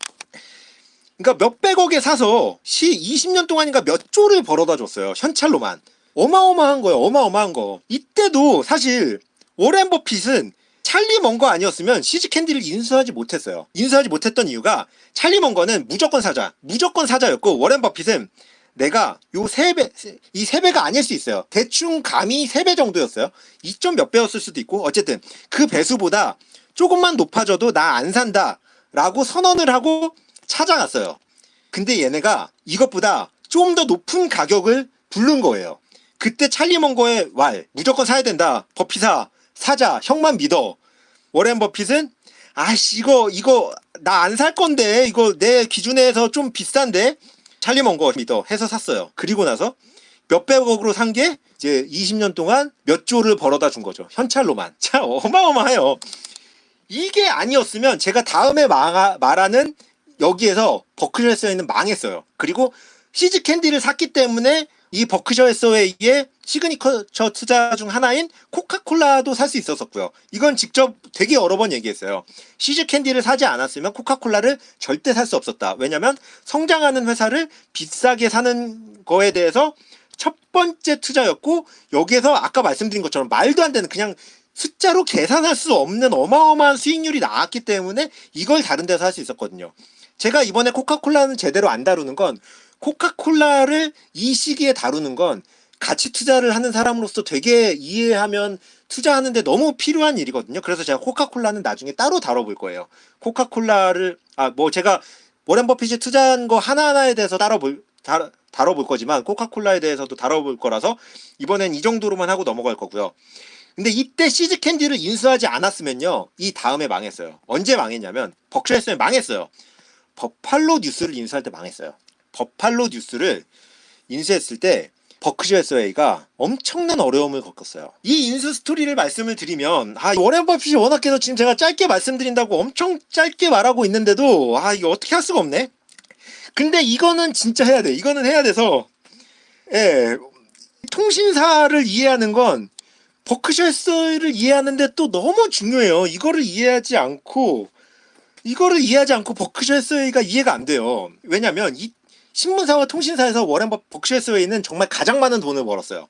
그러니까 몇백억에 사서 20년 동안인가 몇 조를 벌어다 줬어요. 현찰로만. 어마어마한 거예요. 어마어마한 거. 이때도 사실 워렌 버핏은 찰리 멍거 아니었으면 시즈캔디를 인수하지 못했어요. 인수하지 못했던 이유가 찰리 멍거는 무조건 사자였고 워렌 버핏은 내가 요 3배, 이 3배가 아닐 수 있어요. 대충 감이 3배 정도였어요. 2점 몇 배였을 수도 있고 어쨌든 그 배수보다 조금만 높아져도 나 안 산다 라고 선언을 하고 찾아갔어요. 근데 얘네가 이것보다 좀 더 높은 가격을 부른 거예요. 그때 찰리 멍거의 말 무조건 사야 된다. 버핏아 사자 형만 믿어. 워렌 버핏은 아씨 이거 나 안 살 건데 이거 내 기준에서 좀 비싼데 찰리 멍거 믿어 해서 샀어요. 그리고 나서 몇백억으로 산 게 이제 20년 동안 몇 조를 벌어다 준 거죠. 현찰로만. 참 어마어마해요. 이게 아니었으면 제가 다음에 말하는 여기에서 버크셔 해서웨이는 망했어요. 그리고 시즈캔디를 샀기 때문에 이 버크셔 해서웨이의 시그니처 투자 중 하나인 코카콜라도 살 수 있었었고요. 이건 직접 되게 여러 번 얘기했어요. 시즈캔디를 사지 않았으면 코카콜라를 절대 살 수 없었다. 왜냐면 성장하는 회사를 비싸게 사는 거에 대해서 첫 번째 투자였고 여기에서 아까 말씀드린 것처럼 말도 안 되는 그냥 숫자로 계산할 수 없는 어마어마한 수익률이 나왔기 때문에 이걸 다른 데서 할 수 있었거든요. 제가 이번에 코카콜라는 제대로 안 다루는 건, 코카콜라를 이 시기에 다루는 건 가치 투자를 하는 사람으로서 되게 이해하면 투자하는데 너무 필요한 일이거든요. 그래서 제가 코카콜라는 나중에 따로 다뤄볼 거예요. 코카콜라를 제가 워렌 버핏이 투자한 거 하나하나에 대해서 다뤄볼 거지만 코카콜라에 대해서도 다뤄볼 거라서 이번엔 이 정도로만 하고 넘어갈 거고요. 근데 이때 시즈 캔디를 인수하지 않았으면요, 이 다음에 망했어요. 언제 망했냐면 버크셔에서는 망했어요. 버팔로 뉴스를 인수할 때 망했어요. 버팔로 뉴스를 인수했을 때 버크셔 해서웨이가 엄청난 어려움을 겪었어요. 이 인수 스토리를 말씀을 드리면 워렌 버핏이 워낙해서 지금 제가 짧게 말씀드린다고 엄청 짧게 말하고 있는데도 이거 어떻게 할 수가 없네. 근데 이거는 진짜 해야 돼. 이거는 해야 돼서, 예, 통신사를 이해하는 건 버크셔 해서웨이를 이해하는데 또 너무 중요해요. 이거를 이해하지 않고 버크셔 해서웨이가 이해가 안 돼요. 왜냐면 이 신문사와 통신사에서 버크셔 해서웨이는 정말 가장 많은 돈을 벌었어요.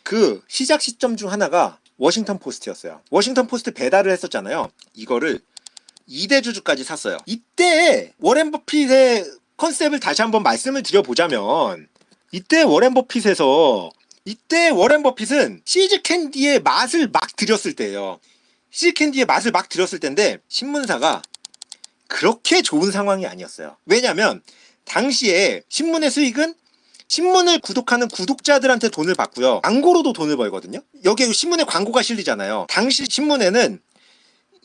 그 시작 시점 중 하나가 워싱턴 포스트였어요. 워싱턴 포스트 배달을 했었잖아요. 이거를 2대주주까지 샀어요. 이때 워렌 버핏의 컨셉을 다시 한번 말씀을 드려보자면, 이때 워렌 버핏은 시즈 캔디의 맛을 막 들였을 때예요. 시즈 캔디의 맛을 막 들였을 때인데 신문사가 그렇게 좋은 상황이 아니었어요. 왜냐면 당시에 신문의 수익은 신문을 구독하는 구독자들한테 돈을 받고요, 광고로도 돈을 벌거든요. 여기에 신문에 광고가 실리잖아요. 당시 신문에는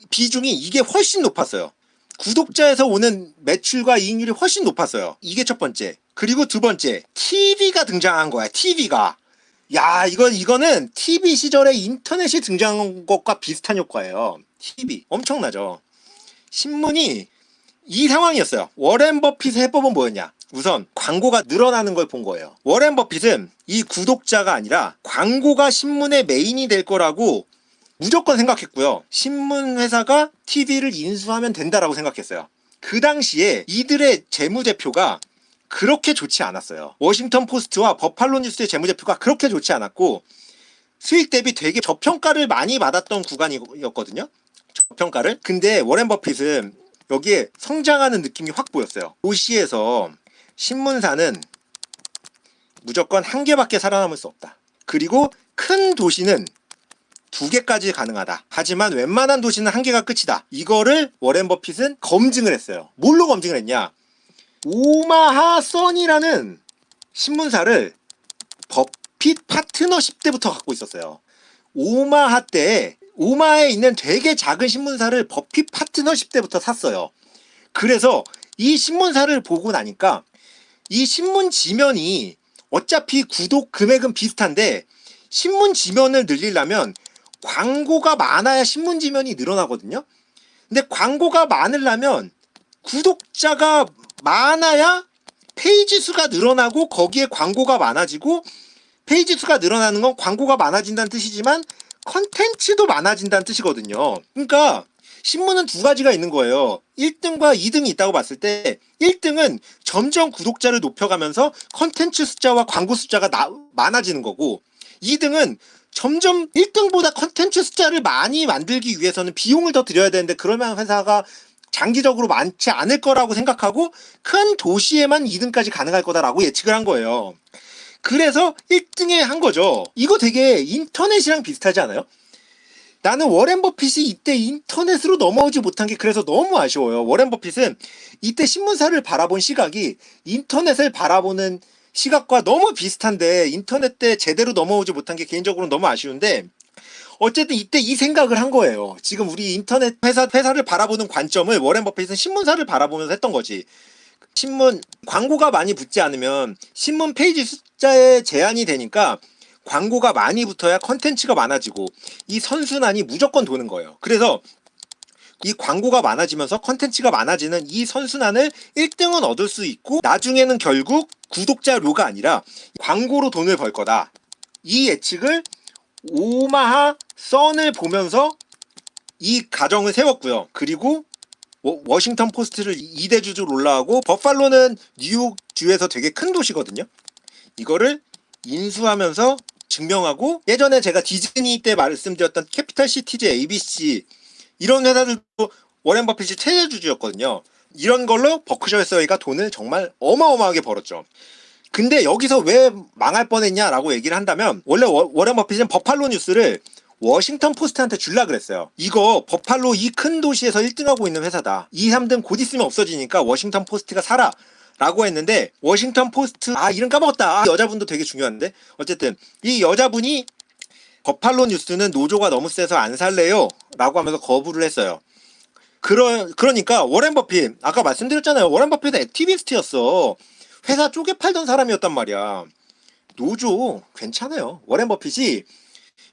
비중이 이게 훨씬 높았어요. 구독자에서 오는 매출과 이익률이 훨씬 높았어요. 이게 첫 번째. 그리고 두 번째, TV가 등장한 거야. TV가. 야, 이거는 TV 시절에 인터넷이 등장한 것과 비슷한 효과예요. TV. 엄청나죠. 신문이 이 상황이었어요. 워렌 버핏의 해법은 뭐였냐? 우선 광고가 늘어나는 걸 본 거예요. 워렌 버핏은 이 구독자가 아니라 광고가 신문의 메인이 될 거라고 무조건 생각했고요. 신문회사가 TV를 인수하면 된다라고 생각했어요. 그 당시에 이들의 재무제표가 그렇게 좋지 않았어요. 워싱턴 포스트와 버팔로 뉴스의 재무제표가 그렇게 좋지 않았고 수익 대비 되게 저평가를 많이 받았던 구간이었거든요. 저평가를. 근데 워렌 버핏은 여기에 성장하는 느낌이 확 보였어요. 도시에서 신문사는 무조건 한 개밖에 살아남을 수 없다. 그리고 큰 도시는 2개까지 가능하다. 하지만 웬만한 도시는 1개가 끝이다. 이거를 워렌 버핏은 검증을 했어요. 뭘로 검증을 했냐? 오마하 선이라는 신문사를 버핏 파트너십 때부터 갖고 있었어요. 오마하에 있는 되게 작은 신문사를 버핏 파트너십 때부터 샀어요. 그래서 이 신문사를 보고 나니까 이 신문 지면이 어차피 구독 금액은 비슷한데 신문 지면을 늘리려면 광고가 많아야 신문 지면이 늘어나거든요. 근데 광고가 많으려면 구독자가 많아야 페이지 수가 늘어나고 거기에 광고가 많아지고, 페이지 수가 늘어나는 건 광고가 많아진다는 뜻이지만 컨텐츠도 많아진다는 뜻이거든요. 그러니까 신문은 2가지가 있는 거예요. 1등과 2등이 있다고 봤을 때 1등은 점점 구독자를 높여가면서 컨텐츠 숫자와 광고 숫자가 많아지는 거고, 2등은 점점 1등보다 컨텐츠 숫자를 많이 만들기 위해서는 비용을 더 들여야 되는데 그러면 회사가 장기적으로 많지 않을 거라고 생각하고 큰 도시에만 2등까지 가능할 거다라고 예측을 한 거예요. 그래서 1등에 한 거죠. 이거 되게 인터넷이랑 비슷하지 않아요? 나는 워렌 버핏이 이때 인터넷으로 넘어오지 못한 게 그래서 너무 아쉬워요. 워렌 버핏은 이때 신문사를 바라본 시각이 인터넷을 바라보는 시각과 너무 비슷한데 인터넷 때 제대로 넘어오지 못한 게 개인적으로 너무 아쉬운데, 어쨌든 이때 이 생각을 한 거예요. 지금 우리 인터넷 회사를 바라보는 관점을 워렌 버핏은 신문사를 바라보면서 했던 거지. 신문 광고가 많이 붙지 않으면 신문 페이지 숫자에 제한이 되니까 광고가 많이 붙어야 컨텐츠가 많아지고 이 선순환이 무조건 도는 거예요. 그래서 이 광고가 많아지면서 컨텐츠가 많아지는 이 선순환을 1등은 얻을 수 있고 나중에는 결국 구독자료가 아니라 광고로 돈을 벌 거다. 이 예측을 오마하 선을 보면서 이 가정을 세웠고요. 그리고 워싱턴 포스트를 2대주주로 올라가고 버팔로는 뉴욕주에서 되게 큰 도시거든요. 이거를 인수하면서 증명하고, 예전에 제가 디즈니 때 말씀드렸던 캐피탈 시티즈 ABC 이런 회사들도 워렌 버핏이 최대주주였거든요. 이런 걸로 버크셔 해서웨이가 돈을 정말 어마어마하게 벌었죠. 근데 여기서 왜 망할 뻔했냐라고 얘기를 한다면, 원래 워렌 버핏은 버팔로 뉴스를 워싱턴 포스트한테 줄라 그랬어요. 이거 버팔로 이 큰 도시에서 1등하고 있는 회사다. 2, 3등 곧 있으면 없어지니까 워싱턴 포스트가 사라 라고 했는데, 워싱턴 포스트, 이름 까먹었다. 여자분도 되게 중요한데, 어쨌든 이 여자분이 버팔로 뉴스는 노조가 너무 세서 안 살래요 라고 하면서 거부를 했어요. 그러니까 워렌 버핏, 아까 말씀드렸잖아요. 워렌 버핏은 액티비스트였어. 회사 쪼개 팔던 사람이었단 말이야. 노조 괜찮아요. 워렌 버핏이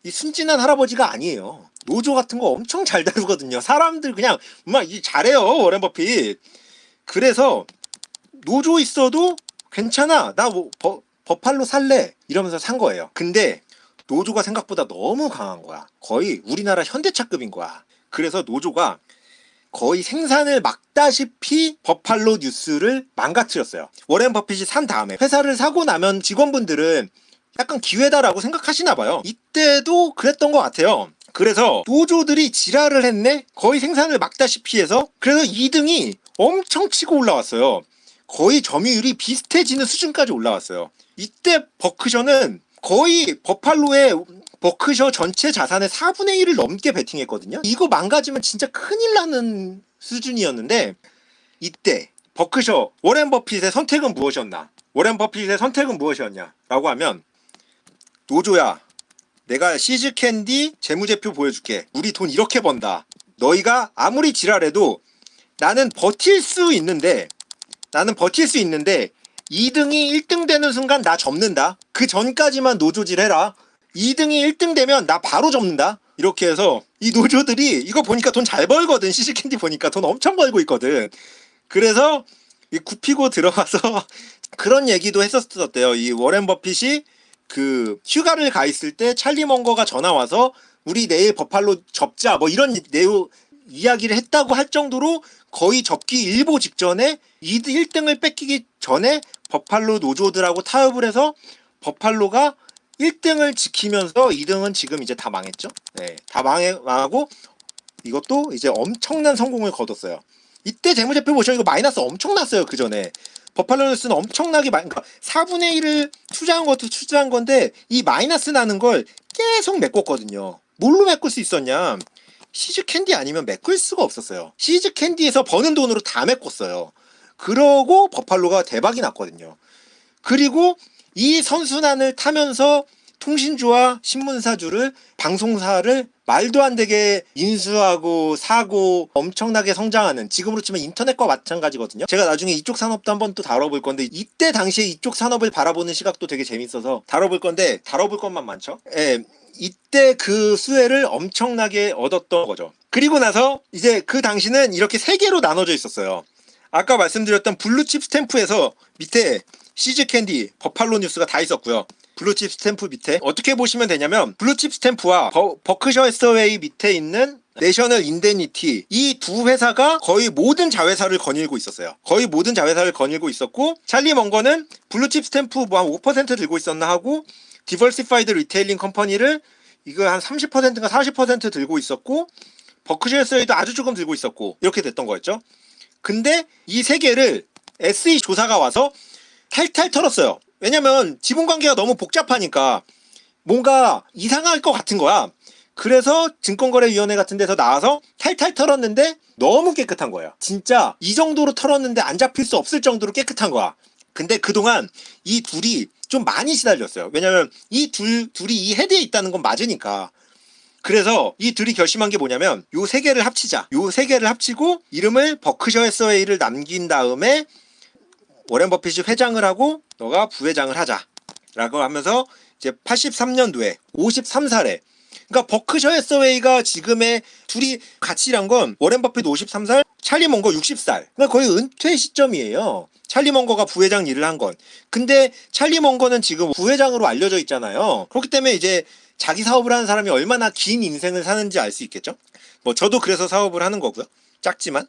이 순진한 할아버지가 아니에요. 노조 같은 거 엄청 잘 다루거든요. 사람들 그냥 막 잘해요, 워렌 버핏. 그래서 노조 있어도 괜찮아, 나 뭐 버팔로 살래 이러면서 산 거예요. 근데 노조가 생각보다 너무 강한 거야. 거의 우리나라 현대차급인 거야. 그래서 노조가 거의 생산을 막다시피 버팔로 뉴스를 망가뜨렸어요. 워렌 버핏이 산 다음에, 회사를 사고 나면 직원분들은 약간 기회다라고 생각하시나 봐요. 이때도 그랬던 것 같아요. 그래서 노조들이 지랄을 했네? 거의 생산을 막다시피 해서. 그래서 2등이 엄청 치고 올라왔어요. 거의 점유율이 비슷해지는 수준까지 올라왔어요. 이때 버크셔는 거의 버크셔 전체 자산의 4분의 1을 넘게 베팅했거든요. 이거 망가지면 진짜 큰일 나는 수준이었는데, 이때 버크셔, 워렌 버핏의 선택은 무엇이었나? 워렌 버핏의 선택은 무엇이었냐? 라고 하면, 노조야, 내가 시즈 캔디 재무제표 보여줄게. 우리 돈 이렇게 번다. 너희가 아무리 지랄해도 나는 버틸 수 있는데 2등이 1등 되는 순간 나 접는다. 그 전까지만 노조질 해라. 2등이 1등 되면 나 바로 접는다. 이렇게 해서 이 노조들이, 이거 보니까 돈 잘 벌거든. 시즈캔디 보니까 돈 엄청 벌고 있거든. 그래서 굽히고 들어가서 그런 얘기도 했었대요. 이 워렌 버핏이 그 휴가를 가 있을 때 찰리 먼거가 전화 와서 우리 내일 버팔로 접자 뭐 이런 내용 이야기를 했다고 할 정도로, 거의 접기 일보 직전에 1등을 뺏기기 전에 버팔로 노조들하고 타협을 해서 버팔로가 1등을 지키면서 2등은 지금 이제 다 망했죠. 네, 다 망하고 이것도 이제 엄청난 성공을 거뒀어요. 이때 재무제표 보시면 이거 마이너스 엄청 났어요. 그 전에 버팔로 뉴스는 엄청나게 그러니까 4분의 1을 투자한 것도 투자한 건데, 이 마이너스 나는 걸 계속 메꿨거든요. 뭘로 메꿀 수 있었냐? 시즈 캔디 아니면 메꿀 수가 없었어요. 시즈 캔디에서 버는 돈으로 다 메꿨어요. 그러고 버팔로가 대박이 났거든요. 그리고 이 선순환을 타면서 통신주와 신문사주를, 방송사를 말도 안 되게 인수하고 사고 엄청나게 성장하는, 지금으로 치면 인터넷과 마찬가지거든요. 제가 나중에 이쪽 산업도 한번 또 다뤄볼 건데, 이때 당시에 이쪽 산업을 바라보는 시각도 되게 재밌어서 다뤄볼 건데, 다뤄볼 것만 많죠. 예, 이때 그 수혜를 엄청나게 얻었던 거죠. 그리고 나서 이제 그 당시는 이렇게 세 개로 나눠져 있었어요. 아까 말씀드렸던 블루칩 스탬프에서 밑에 시즈 캔디, 버팔로 뉴스가 다 있었고요. 블루칩 스탬프 밑에 어떻게 보시면 되냐면, 블루칩 스탬프와 버크셔 해서웨이 밑에 있는 내셔널 인데니티, 이 두 회사가 거의 모든 자회사를 거닐고 있었어요. 거의 모든 자회사를 거닐고 있었고, 찰리 먼거는 블루칩 스탬프 뭐 한 5% 들고 있었나 하고, 디버시파이드 리테일링 컴퍼니를 이거 한 30%인가 40% 들고 있었고, 버크셔 해서웨이도 아주 조금 들고 있었고, 이렇게 됐던 거였죠. 근데 이 세 개를 SE 조사가 와서 탈탈 털었어요. 왜냐면 지분관계가 너무 복잡하니까 뭔가 이상할 것 같은 거야. 그래서 증권거래위원회 같은 데서 나와서 탈탈 털었는데 너무 깨끗한 거예요. 진짜 이 정도로 털었는데 안 잡힐 수 없을 정도로 깨끗한 거야. 근데 그동안 이 둘이 좀 많이 시달렸어요. 왜냐면 이 둘이 이 헤드에 있다는 건 맞으니까. 그래서 이 둘이 결심한 게 뭐냐면, 요 세 개를 합치자. 요 세 개를 합치고 이름을 버크셔 해서웨이를 남긴 다음에 워렌 버핏이 회장을 하고 너가 부회장을 하자 라고 하면서, 이제 83년도에 53살에, 그러니까 버크셔 해서웨이가 지금의 둘이 같이 일한 건, 워렌 버핏 53살, 찰리 먼거 60살. 그러니까 거의 은퇴 시점이에요. 찰리 먼거가 부회장 일을 한 건. 근데 찰리 먼거는 지금 부회장으로 알려져 있잖아요. 그렇기 때문에 이제 자기 사업을 하는 사람이 얼마나 긴 인생을 사는지 알 수 있겠죠. 뭐 저도 그래서 사업을 하는 거고요. 작지만.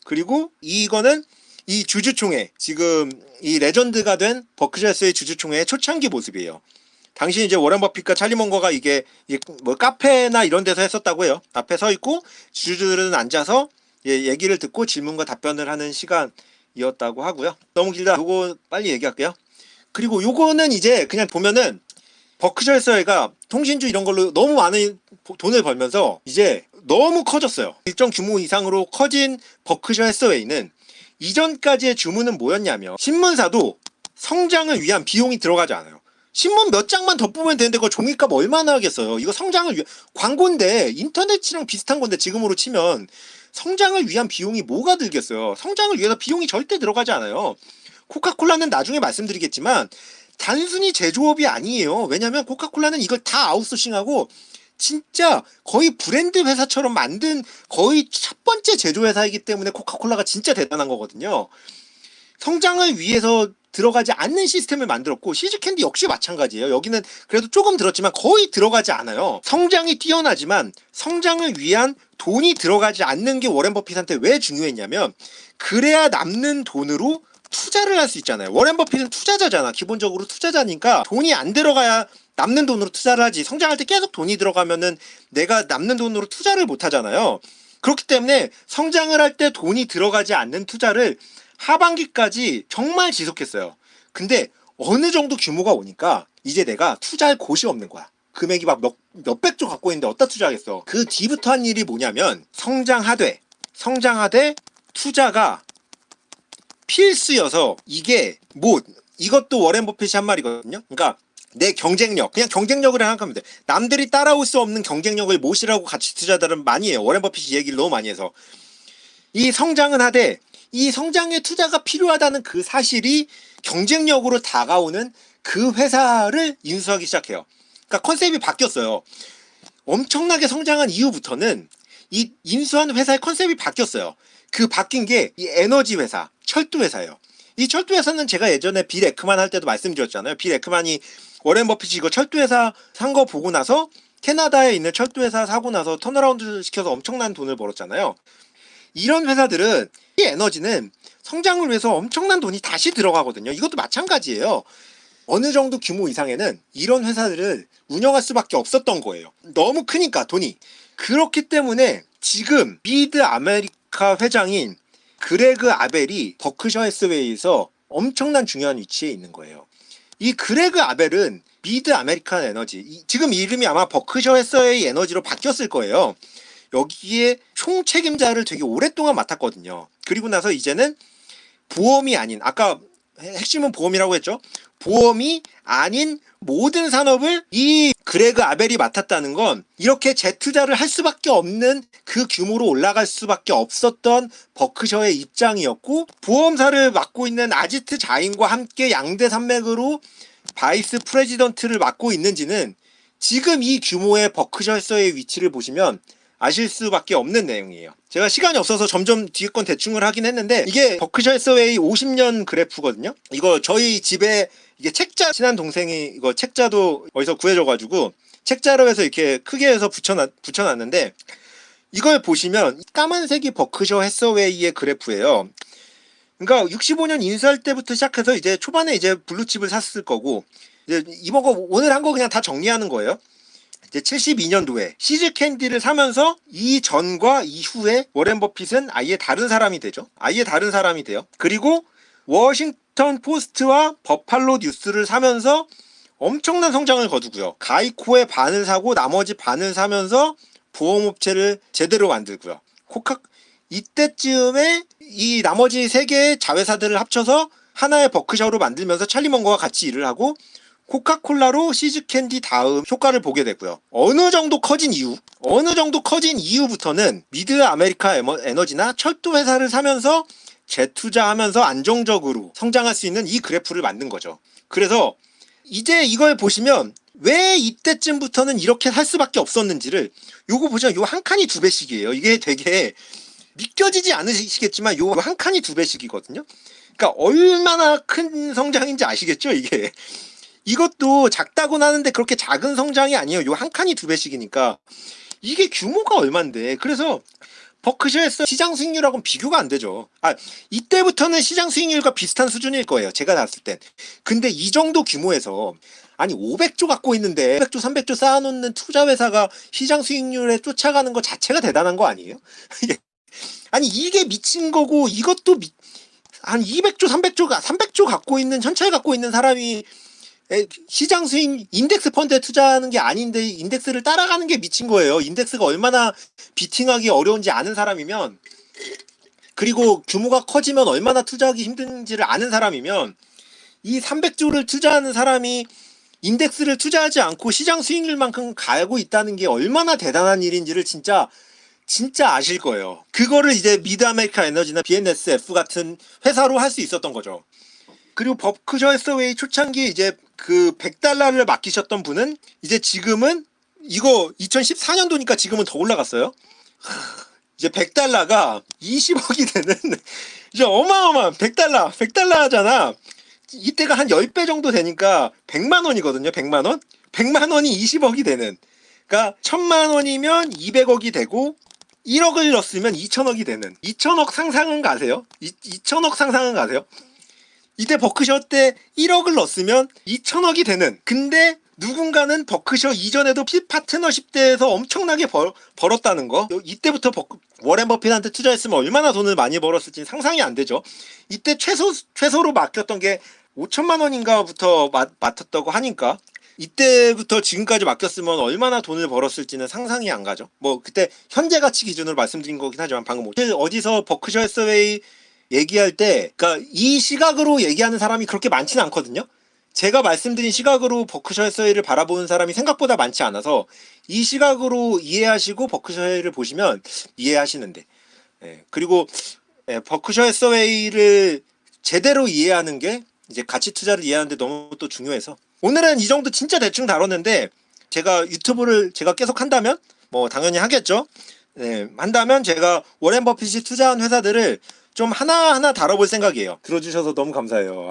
그리고 이거는 이 주주총회, 지금 이 레전드가 된 버크셔 해서웨이 주주총회의 초창기 모습이에요. 당시 이제 워렌 버핏과 찰리 먼거가 이게 뭐 카페나 이런 데서 했었다고 해요. 앞에 서 있고 주주들은 앉아서 얘기를 듣고 질문과 답변을 하는 시간이었다고 하고요. 너무 길다. 요거 빨리 얘기할게요. 그리고 요거는 이제 그냥 보면은 버크셔 해서웨이가 통신주 이런 걸로 너무 많은 돈을 벌면서 이제 너무 커졌어요. 일정 규모 이상으로 커진 버크셔 해서웨이는 이전까지의 주문은 뭐였냐면 신문사도 성장을 위한 비용이 들어가지 않아요. 신문 몇 장만 덧보면 되는데 그거 종이값 얼마나 하겠어요. 이거 성장을 위한 광고인데 인터넷이랑 비슷한 건데 지금으로 치면 성장을 위한 비용이 뭐가 들겠어요. 성장을 위해서 비용이 절대 들어가지 않아요. 코카콜라는 나중에 말씀드리겠지만 단순히 제조업이 아니에요. 왜냐면 코카콜라는 이걸 다 아웃소싱하고 진짜 거의 브랜드 회사처럼 만든 거의 첫 번째 제조회사이기 때문에 코카콜라가 진짜 대단한 거거든요. 성장을 위해서 들어가지 않는 시스템을 만들었고 시즈캔디 역시 마찬가지예요. 여기는 그래도 조금 들었지만 거의 들어가지 않아요. 성장이 뛰어나지만 성장을 위한 돈이 들어가지 않는 게 워렌 버핏한테 왜 중요했냐면 그래야 남는 돈으로 투자를 할 수 있잖아요. 워렌 버핏은 투자자잖아. 기본적으로 투자자니까 돈이 안 들어가야 남는 돈으로 투자를 하지. 성장할 때 계속 돈이 들어가면은 내가 남는 돈으로 투자를 못 하잖아요. 그렇기 때문에 성장을 할 때 돈이 들어가지 않는 투자를 하반기까지 정말 지속했어요. 근데 어느 정도 규모가 오니까 이제 내가 투자할 곳이 없는 거야. 금액이 막 몇백조 갖고 있는데 어디다 투자하겠어. 그 뒤부터 한 일이 뭐냐면 성장하되 투자가 필수여서 이게 뭐 이것도 워렌 버핏이 한 말이거든요. 그러니까 내 경쟁력, 그냥 경쟁력을 생각하면 돼. 남들이 따라올 수 없는 경쟁력을 모시라고 가치 투자자들은 많이 해요. 워렌 버핏이 얘기를 너무 많이 해서 이 성장은 하되 이 성장에 투자가 필요하다는 그 사실이 경쟁력으로 다가오는 그 회사를 인수하기 시작해요. 그러니까 컨셉이 바뀌었어요. 엄청나게 성장한 이후부터는 이 인수한 회사의 컨셉이 바뀌었어요. 그 바뀐 게 이 에너지 회사, 철도 회사예요. 이 철도 회사는 제가 예전에 빌 에크만 할 때도 말씀드렸잖아요. 빌 에크만이 워렌 버핏이 이거 철도 회사 산 거 보고 나서 캐나다에 있는 철도 회사 사고 나서 턴어라운드 시켜서 엄청난 돈을 벌었잖아요. 이런 회사들은 이 에너지는 성장을 위해서 엄청난 돈이 다시 들어가거든요. 이것도 마찬가지예요. 어느 정도 규모 이상에는 이런 회사들을 운영할 수밖에 없었던 거예요. 너무 크니까 돈이. 그렇기 때문에 지금 미드 아메리카 회장인 그레그 아벨이 버크셔 해스웨이에서 엄청난 중요한 위치에 있는 거예요. 이 그레그 아벨은 미드 아메리칸 에너지, 지금 이름이 아마 버크셔 해스웨이 에너지로 바뀌었을 거예요. 여기에 총책임자를 되게 오랫동안 맡았거든요. 그리고 나서 이제는 보험이 아닌, 아까 핵심은 보험이라고 했죠. 보험이 아닌 모든 산업을 이 그레그 아벨이 맡았다는 건 이렇게 재투자를 할 수밖에 없는 그 규모로 올라갈 수밖에 없었던 버크셔의 입장이었고, 보험사를 맡고 있는 아지트 자인과 함께 양대 산맥으로 바이스 프레지던트를 맡고 있는지는 지금 이 규모의 버크셔 해서의 위치를 보시면 아실 수밖에 없는 내용이에요. 제가 시간이 없어서 점점 뒤에 건 대충을 하긴 했는데 이게 버크셔 해서웨이 50년 그래프거든요. 이거 저희 집에 이게 책자, 친한 동생이 이거 책자도 어디서 구해줘가지고 책자로 해서 이렇게 크게 해서 붙여놨는데 이걸 보시면 까만색이 버크셔 해서웨이의 그래프예요. 그러니까 65년 인수할 때부터 시작해서 이제 초반에 이제 블루칩을 샀을 거고, 이제 이번 거 오늘 한 거 그냥 다 정리하는 거예요. 이제 72년도에 시즈캔디를 사면서 이전과 이후에 워렌 버핏은 아예 다른 사람이 되죠. 아예 다른 사람이 돼요. 그리고 워싱턴 포스트와 버팔로 뉴스를 사면서 엄청난 성장을 거두고요. 가이코의 반을 사고 나머지 반을 사면서 보험업체를 제대로 만들고요. 이때쯤에 이 나머지 세 개의 자회사들을 합쳐서 하나의 버크셔로 만들면서 찰리 먼거와 같이 일을 하고 코카콜라로 시즈캔디 다음 효과를 보게 되고요. 어느 정도 커진 이후부터는 미드 아메리카 에너지나 철도 회사를 사면서 재투자하면서 안정적으로 성장할 수 있는 이 그래프를 만든 거죠. 그래서 이제 이걸 보시면 왜 이때쯤부터는 이렇게 할 수밖에 없었는지를 요거 보시면 요 한 칸이 2배씩이에요. 이게 되게 믿겨지지 않으시겠지만 요 한 칸이 2배씩이거든요. 그러니까 얼마나 큰 성장인지 아시겠죠? 이것도 작다고는 하는데 그렇게 작은 성장이 아니에요. 요 한 칸이 2배씩이니까 이게 규모가 얼만데. 그래서 버크셔에서 시장 수익률하고는 비교가 안 되죠. 이때부터는 시장 수익률과 비슷한 수준일 거예요. 제가 나왔을 땐. 근데 이 정도 규모에서 아니 500조 갖고 있는데 500조 300조 쌓아놓는 투자회사가 시장 수익률에 쫓아가는 것 자체가 대단한 거 아니에요? 아니 이게 미친 거고 이것도 한 200조 300조 갖고 있는 현찰 갖고 있는 사람이 시장 수익 인덱스 펀드에 투자하는 게 아닌데 인덱스를 따라가는 게 미친 거예요. 인덱스가 얼마나 비팅하기 어려운지 아는 사람이면, 그리고 규모가 커지면 얼마나 투자하기 힘든지를 아는 사람이면, 이 300조를 투자하는 사람이 인덱스를 투자하지 않고 시장 수익률만큼 가고 있다는 게 얼마나 대단한 일인지를 진짜 아실 거예요. 그거를 이제 미드 아메리카 에너지나 BNSF 같은 회사로 할 수 있었던 거죠. 그리고 버크셔 해서웨이 초창기에 이제 그 100달러를 맡기셨던 분은 이제 지금은 이거 2014년도니까 지금은 더 올라갔어요. 이제 100달러가 20억이 되는 이제 어마어마한 100달러잖아. 이때가 한 10배 정도 되니까 100만 원이거든요. 100만 원. 100만 원이 20억이 되는. 그러니까 1000만 원이면 200억이 되고 1억을 넣었으면 2천억이 되는. 2천억 상상은 가세요? 2천억 상상은 가세요? 이때 버크셔 때 1억을 넣었으면 2천억이 되는. 근데 누군가는 버크셔 이전에도 파트너십 때에서 엄청나게 벌었다는 거. 이때부터 워렌 버핏한테 투자했으면 얼마나 돈을 많이 벌었을지 상상이 안 되죠. 이때 최소로 맡겼던 게 5천만 원인가부터 맡았다고 하니까 이때부터 지금까지 맡겼으면 얼마나 돈을 벌었을지는 상상이 안 가죠. 뭐 그때 현재 가치 기준으로 말씀드린 거긴 하지만 방금 어디서 버크셔 해서웨이 얘기할 때, 그러니까 이 시각으로 얘기하는 사람이 그렇게 많지는 않거든요. 제가 말씀드린 시각으로 버크셔 해서웨이를 바라보는 사람이 생각보다 많지 않아서 이 시각으로 이해하시고 버크셔 해서웨이를 보시면 이해하시는데, 그리고 버크셔 해서웨이를 제대로 이해하는 게 이제 가치 투자를 이해하는데 너무 또 중요해서 오늘은 이 정도 진짜 대충 다뤘는데, 제가 유튜브를 제가 계속 한다면 뭐 당연히 하겠죠. 한다면 제가 워렌 버핏이 투자한 회사들을 좀 하나하나 다뤄볼 생각이에요. 들어주셔서 너무 감사해요.